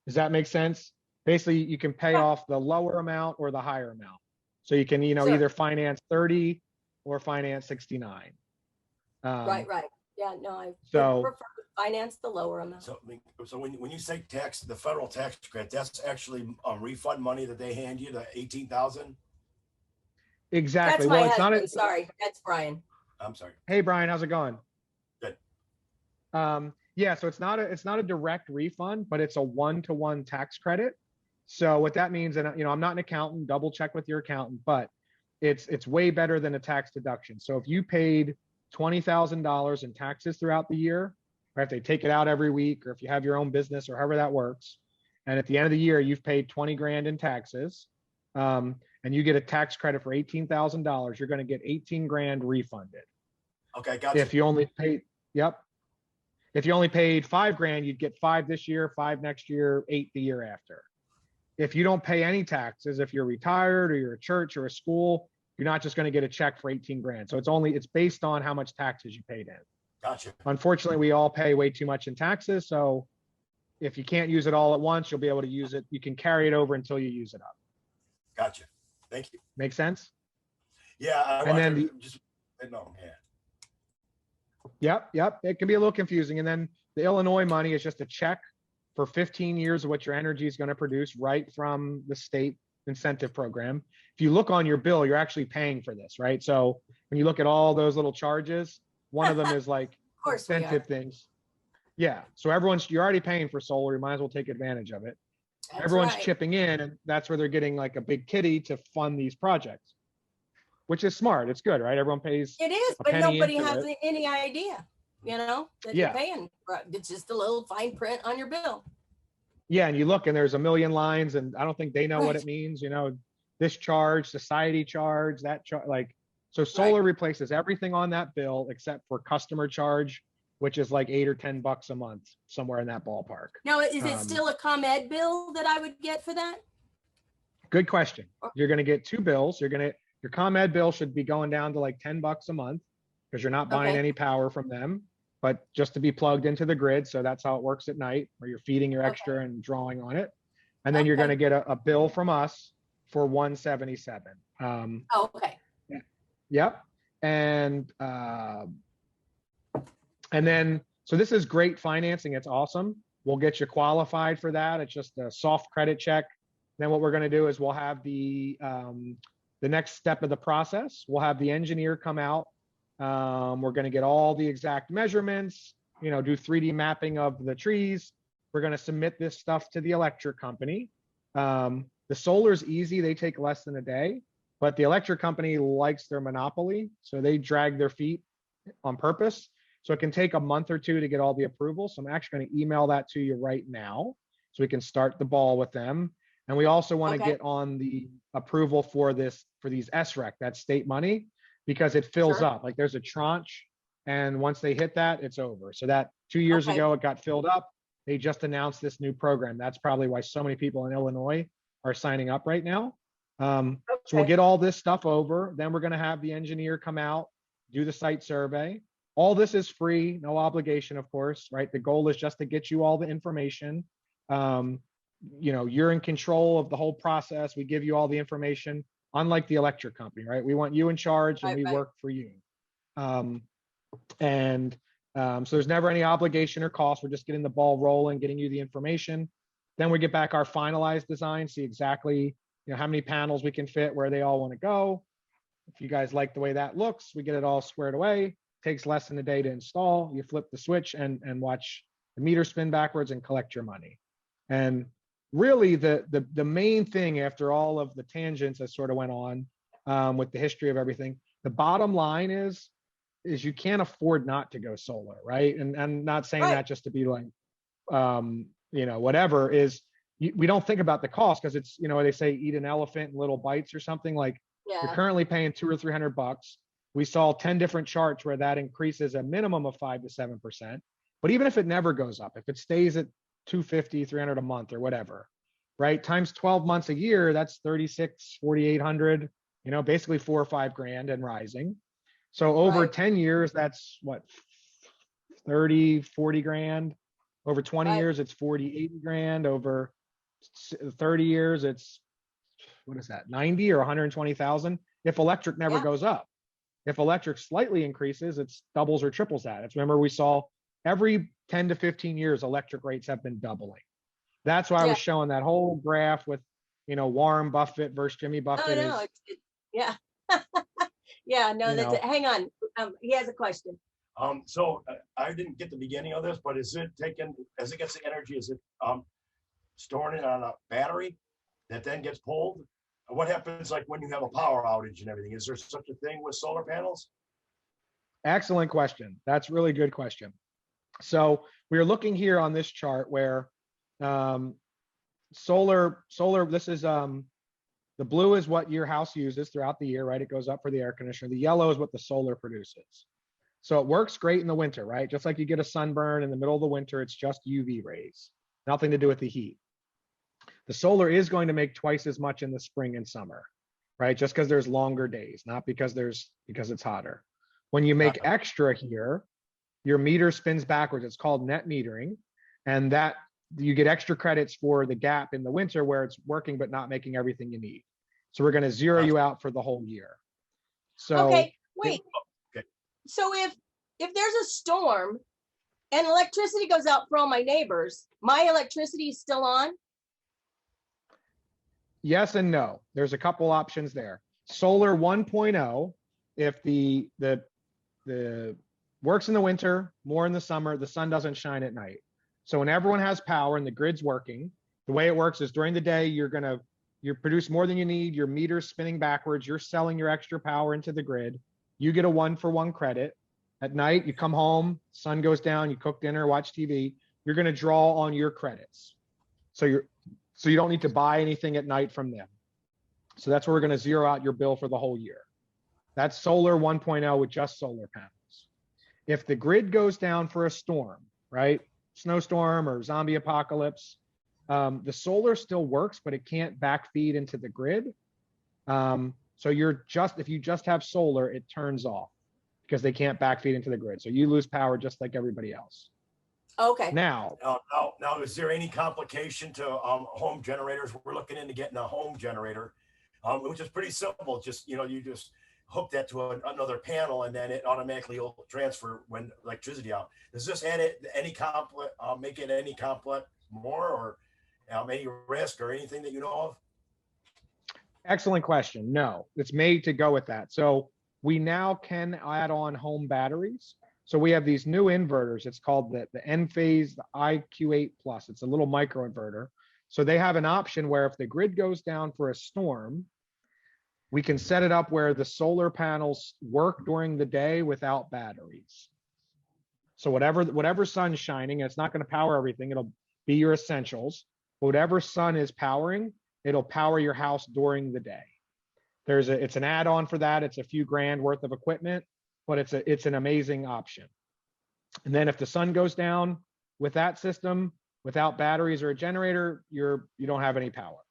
Does that make sense? Basically, you can pay off the lower amount or the higher amount. So you can, Sure. either finance 30 or finance 69. Right. Yeah, no, I would So- prefer to finance the lower amount. So, when you say tax, the federal tax credit, that's actually refund money that they hand you, the 18,000? Exactly. That's my Well, it's not husband. a, Sorry, that's Brian. I'm sorry. hey, Brian, how's it going? Good. Yeah, so it's not a direct refund, but it's a one-to-one tax credit. So what that means, and I'm not an accountant, double check with your accountant, but it's way better than a tax deduction. So if you paid $20,000 in taxes throughout the year, or if they take it out every week, or if you have your own business or however that works, and at the end of the year, you've paid 20 grand in taxes, and you get a tax credit for $18,000, you're going to get 18 grand refunded. Okay, gotcha. If you only paid, yep. If you only paid 5 grand, you'd get 5 this year, 5 next year, 8 the year after. If you don't pay any taxes, if you're retired or you're a church or a school, you're not just going to get a check for 18 grand. So it's based on how much taxes you paid in. Gotcha. Unfortunately, we all pay way too much in taxes. So if you can't use it all at once, you'll be able to use it. You can carry it over until you use it up. Gotcha. Thank you. Make sense? Yeah. And then No, yeah. Yep. It can be a little confusing. And then the Illinois money is just a check for 15 years of what your energy is going to produce right from the state incentive program. If you look on your bill, you're actually paying for this, right? So when you look at all those little charges, one of them is like Of course we are. incentive things. Yeah. So you're already paying for solar. You might as well take advantage of it. That's Everyone's right. chipping in, and that's where they're getting like a big kitty to fund these projects, which is smart. It's good, right? Everyone pays. It is, a but penny nobody into has it. any idea, that Yeah. you're paying. It's just a little fine print on your bill. Yeah, and you look and there's a million lines, and I don't think they know what Right. it means. This charge, society charge, that charge, so solar replaces everything on that bill except for customer charge, which is like $8 or $10 a month, somewhere in that ballpark. Now, is it Um, still a ComEd bill that I would get for that? Good question. You're going to get 2 bills. Your ComEd bill should be going down to like $10 a month because you're not buying Okay. any power from them, but just to be plugged into the grid. So that's how it works at night, where you're feeding your Okay. extra and drawing on it. And then you're going to get a bill from us for 177. Oh, okay. Yep. And then, so this is great financing. It's awesome. We'll get you qualified for that. It's just a soft credit check. Then what we're going to do is we'll have the next step of the process. We'll have the engineer come out. We're going to get all the exact measurements, do 3D mapping of the trees. We're going to submit this stuff to the electric company. The solar is easy. They take less than a day, but the electric company likes their monopoly. So they drag their feet on purpose. So it can take a month or 2 to get all the approvals. So I'm actually going to email that to you right now so we can start the ball with them. And we also want to Okay. get on the approval for these SREC, that's state money, because it fills Sure. up. Like there's a tranche, and once they hit that, it's over. So that 2 years Okay. ago, it got filled up. they just announced this new program. That's probably why so many people in Illinois are signing up right now. So we'll Okay. get all this stuff over. Then we're going to have the engineer come out, do the site survey. All this is free, no obligation, of course, right? The goal is just to get you all the information. You're in control of the whole process. We give you all the information, unlike the electric company, right? We want you in charge and Right, we right. work for you. So there's never any obligation or cost. We're just getting the ball rolling, getting you the information. Then we get back our finalized design, see exactly, how many panels we can fit, where they all want to go. If you guys like the way that looks, we get it all squared away. Takes less than a day to install. You flip the switch and watch the meter spin backwards and collect your money. And really the main thing after all of the tangents that sort of went on with the history of everything, the bottom line is you can't afford not to go solar, right? And I'm not saying Right. that just to be like, whatever is, we don't think about the cost because it's, they say eat an elephant in little bites or something. Like you're Yeah. currently paying $200 or $300. We saw 10 different charts where that increases a minimum of 5 to 7%. But even if it never goes up, if it stays at 250, 300 a month or whatever, right? Times 12 months a year, that's 36, 4,800, basically 4 or 5 grand and rising. So over Right. 10 years, that's what, 30, 40 grand. Over 20 Right. years, it's 40, 80 grand. Over 30 years, it's, what is that, 90 or 120,000 if electric never Yeah. goes up. If electric slightly increases, it's doubles or triples that. It's, remember, we saw every 10 to 15 years, electric rates have been doubling. That's why I Yeah. was showing that whole graph with, Warren Buffett versus Jimmy Oh, Buffett. no, Is, yeah. Yeah, no, you that's know, it. Hang on. He has a question. So I didn't get the beginning of this, but is it taken, as it gets the energy, is it storing it on a battery that then gets pulled? What happens like when you have a power outage and everything? Is there such a thing with solar panels? excellent question. That's a really good question. So we're looking here on this chart where solar, this is the blue is what your house uses throughout the year, right? It goes up for the air conditioner. The yellow is what the solar produces. So it works great in the winter, right? Just like you get a sunburn in the middle of the winter, it's just UV rays, nothing to do with the heat. The solar is going to make twice as much in the spring and summer, right? Just because there's longer days, not because it's hotter. When you make extra here, your meter spins backwards. It's called net metering. And that you get extra credits for the gap in the winter where it's working but not making everything you need. So we're going to zero you out for the whole year. So Okay, wait. Okay. So if there's a storm and electricity goes out for all my neighbors, my electricity is still on? yes and no. There's a couple options there. Solar 1.0, if the works in the winter, more in the summer, the sun doesn't shine at night. So when everyone has power and the grid's working, the way it works is during the day, you produce more than you need, your meter's spinning backwards, you're selling your extra power into the grid, you get a 1-for-1 credit. At night, you come home, sun goes down, you cook dinner, watch TV, you're gonna draw on your credits. So you don't need to buy anything at night from them. So that's where we're gonna zero out your bill for the whole year. That's solar 1.0 with just solar panels. If the grid goes down for a storm, right? Snowstorm or zombie apocalypse, the solar still works, but it can't backfeed into the grid. So if you just have solar, it turns off because they can't backfeed into the grid. So you lose power just like everybody else. Okay. Now, Now, is there any complication to home generators? We're looking into getting a home generator, which is pretty simple. Just, you just hook that to another panel and then it automatically will transfer when electricity out. Does this add any complex, make it any complex more or any risk or anything that you know of? excellent question. No, it's made to go with that. So we now can add on home batteries. So we have these new inverters. It's called the Enphase, the IQ8 Plus. It's a little micro inverter. So they have an option where if the grid goes down for a storm, we can set it up where the solar panels work during the day without batteries. So whatever sun's shining, and it's not going to power everything, it'll be your essentials. Whatever sun is powering, it'll power your house during the day. It's an add-on for that. It's a few grand worth of equipment, but it's an amazing option. And then if the sun goes down with that system, Without batteries or a generator, you don't have any power.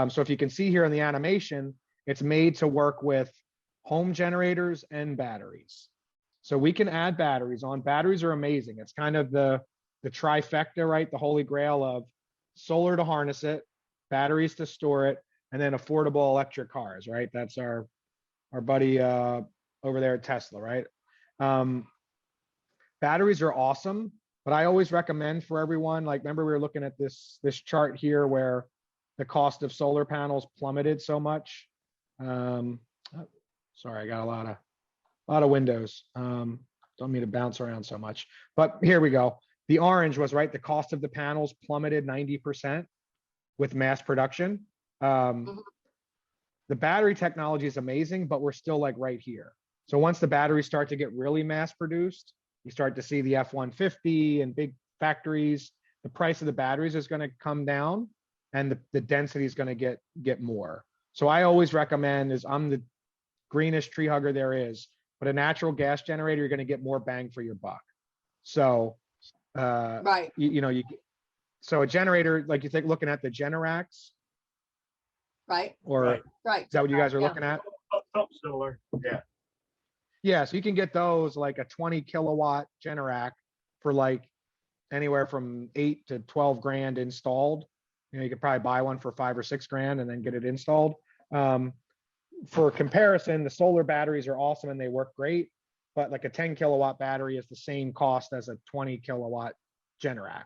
So if you can see here in the animation, it's made to work with home generators and batteries. So we can add batteries on. Batteries are amazing. It's kind of the trifecta, right? The holy grail of solar to harness it, batteries to store it, and then affordable electric cars, right? That's our buddy over there at Tesla, right? Batteries are awesome, but I always recommend for everyone, like, remember we were looking at this chart here where the cost of solar panels plummeted so much. Oh, sorry, I got a lot of windows. Don't mean to bounce around so much, but here we go. The orange was, right, the cost of the panels plummeted 90% with mass production. The battery technology is amazing, but we're still like right here. So once the batteries start to get really mass produced, you start to see the F-150 and big factories, the price of the batteries is going to come down and the density is going to get more. So I always recommend is, I'm the greenest tree hugger there is, but a natural gas generator, you're going to get more bang for your buck. So, Right. so a generator, like you think, looking at the Generacs, Right. or Right. is that what you guys are Yeah. looking at? Something similar. Yeah. Yeah, so you can get those, like a 20 kilowatt Generac for like anywhere from 8 to 12 grand installed. You could probably buy one for 5 or 6 grand and then get it installed. For comparison, the solar batteries are awesome and they work great, but like a 10 kilowatt battery is the same cost as a 20 kilowatt Generac.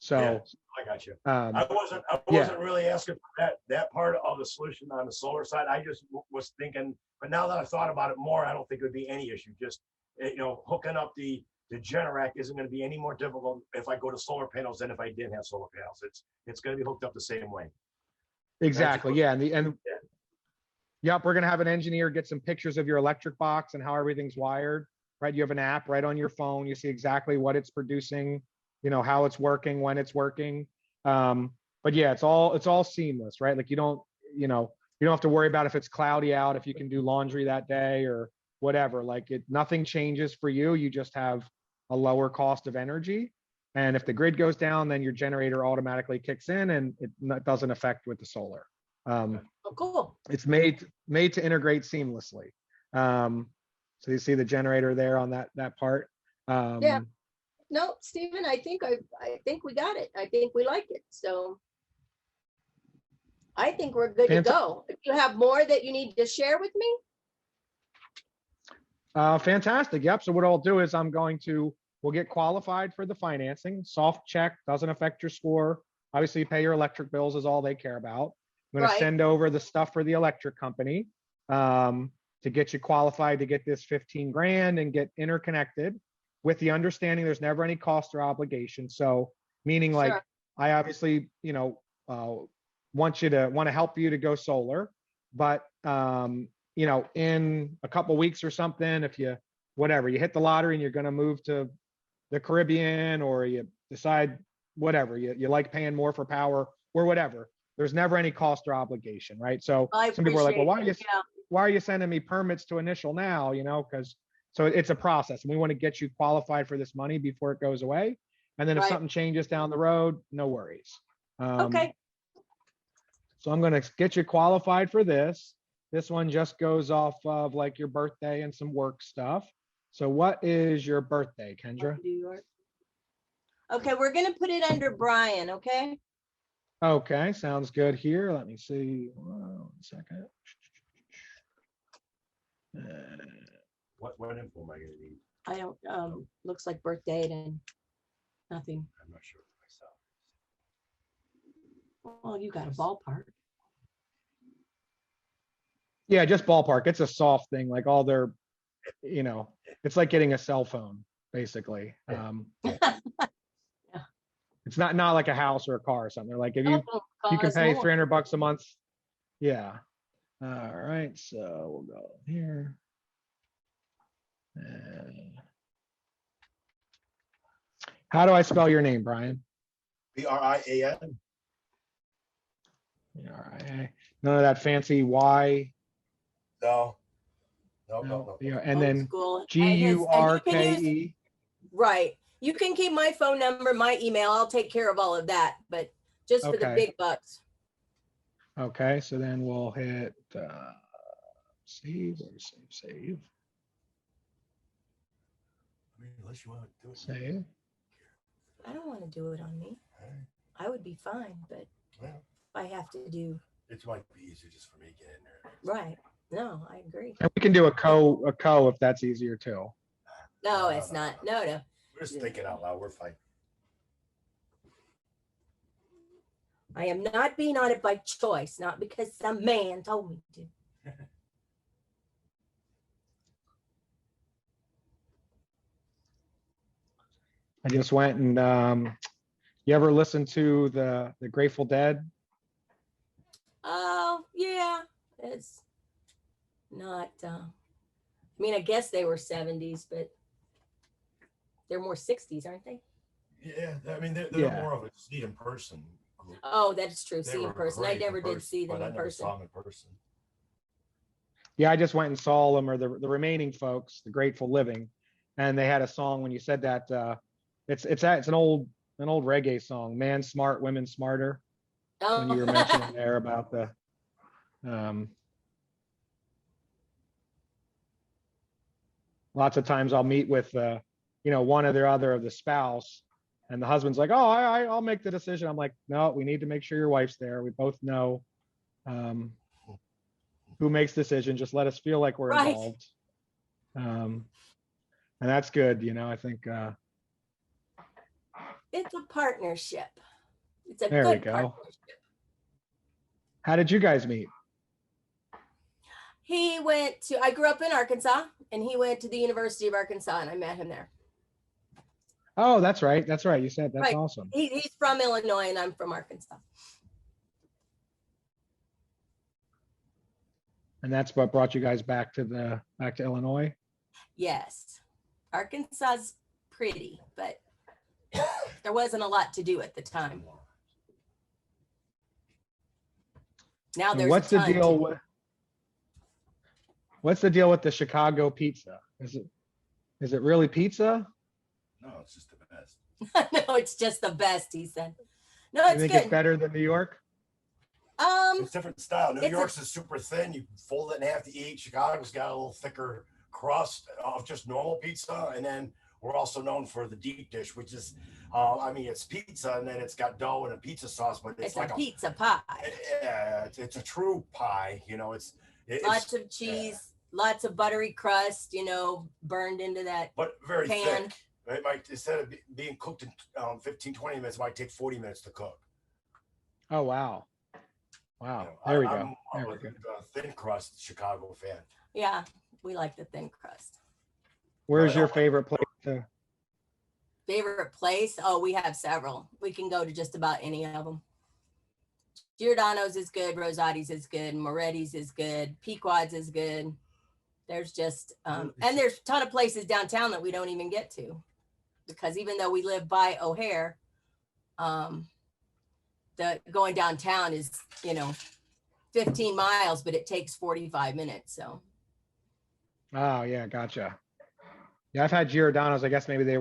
So Yeah, I got you. um, I wasn't really asking for that part of the solution on the solar side. I just was thinking, but now that I've thought about it more, I don't think it would be any issue. Just, hooking up the Generac isn't going to be any more difficult if I go to solar panels than if I didn't have solar panels. It's going to be hooked up the same way. exactly, yeah, yep, we're gonna have an engineer get some pictures of your electric box and how everything's wired, right? You have an app right on your phone. You see exactly what it's producing, how it's working, when it's working. But yeah, it's all seamless, right? Like you don't have to worry about if it's cloudy out, if you can do laundry that day or whatever. Like nothing changes for you. You just have a lower cost of energy. And if the grid goes down, then your generator automatically kicks in and it doesn't affect with the solar. Oh, cool. It's made to integrate seamlessly. So you see the generator there on that part. Yeah. No, Stephen, I think we got it. I think we like it. So I think we're good to go. If you have more that you need to share with me. Fantastic. Yep. So what I'll do is we'll get qualified for the financing. Soft check doesn't affect your score. Obviously, you pay your electric bills is all they care about. I'm going to send over the stuff for the electric company to get you qualified to get this 15 grand and get interconnected with the understanding there's never any cost or obligation. So meaning like, I obviously, want to help you to go solar, but in a couple weeks or something, if you hit the lottery and you're going to move to the Caribbean, or you decide whatever, you like paying more for power or whatever, there's never any cost or obligation, right? So some people are like, well, why are you sending me permits to initial now? Because so it's a process and we want to get you qualified for this money before it goes away. And then if something changes down the road, no worries. Okay. So I'm going to get you qualified for this. This one just goes off of like your birthday and some work stuff. So what is your birthday, Kendra? New York. Okay, we're going to put it under Brian, okay? Okay, sounds good here. Let me see. 1 second. What info am I going to need? I don't, looks like birth date and nothing. I'm not sure myself. Well, you got a ballpark. Yeah, just ballpark. It's a soft thing. Like all their, it's like getting a cell phone, basically. It's not like a house or a car or something. They're like, if you can pay $300 a month. Yeah. All right. So we'll go here. How do I spell your name, Brian? Brian. BRIA. None of that fancy Y. No. Yeah, and then School. GURKE. Right. You can keep my phone number, my email. I'll take care of all of that, but just for the Okay. big bucks. Okay, so then we'll hit save or save. I mean, unless you want to do it. Save. I don't want to do it on me. Alright, I would be fine, but well, if I have to do it might be easier just for me to get in there. right. No, I agree. And we can do a co if that's easier too. No, it's not. No. We're just thinking out loud. We're fine. I am not being on it by choice, not because some man told me to. I just went and you ever listen to the Grateful Dead? Oh, yeah. It's not I mean, I guess they were 70s, but they're more 60s, aren't they? Yeah, I mean, they're Yeah. more of a see in person group. Oh, that is true. They See in were person. I great in never did see them but I in never person. saw them in person. Yeah, I just went and saw them, or the remaining folks, the Grateful Living, and they had a song when you said that. It's an old reggae song, "Man Smart, Women Smarter." When you were mentioning there about the lots of times I'll meet with one or the other of the spouse, and the husband's like, "Oh, I'll make the decision." I'm like, "No, we need to make sure your wife's there. We both know who makes decision. Just let us feel like we're Right. involved." And that's good. I think It's a partnership. It's a there we good go. partnership. How did you guys meet? I grew up in Arkansas, and he went to the University of Arkansas, and I met him there. Oh, that's right. That's right. You said that's Right. awesome. He's from Illinois, and I'm from Arkansas. And that's what brought you guys back to Illinois. Yes. Arkansas's pretty, but there wasn't a lot to do at the time. Now And there's what's a the ton deal to with the Chicago pizza? Is it really pizza? No, it's just the best. No, it's just the best, he said. No, You it's think good. it's better than New York? It's different style. New It's a- York's is super thin. You fold it in half to eat. Chicago's got a little thicker crust of just normal pizza, and then we're also known for the deep dish, which is, it's pizza, and then it's got dough and a pizza sauce, but it's It's like a pizza pie. Yeah, it's a true pie. Lots of cheese, lots of buttery crust, burned into that but very pan. thick. It might, instead of being cooked in 15, 20 minutes, it might take 40 minutes to cook. Oh, wow. Wow. You know, There we I'm go. There we go. a thin crust Chicago fan. Yeah, we like the thin crust. Where's I your don't- favorite place to? Favorite place? Oh, we have several. We can go to just about any of them. Giordano's is good. Rosati's is good. Moretti's is good. Pequod's is good. There's just, and there's a ton of places downtown that we don't even get to, because even though we live by O'Hare, the going downtown is, 15 miles, but it takes 45 minutes. So Oh, yeah, gotcha. Yeah, I've had Giordano's. I guess maybe they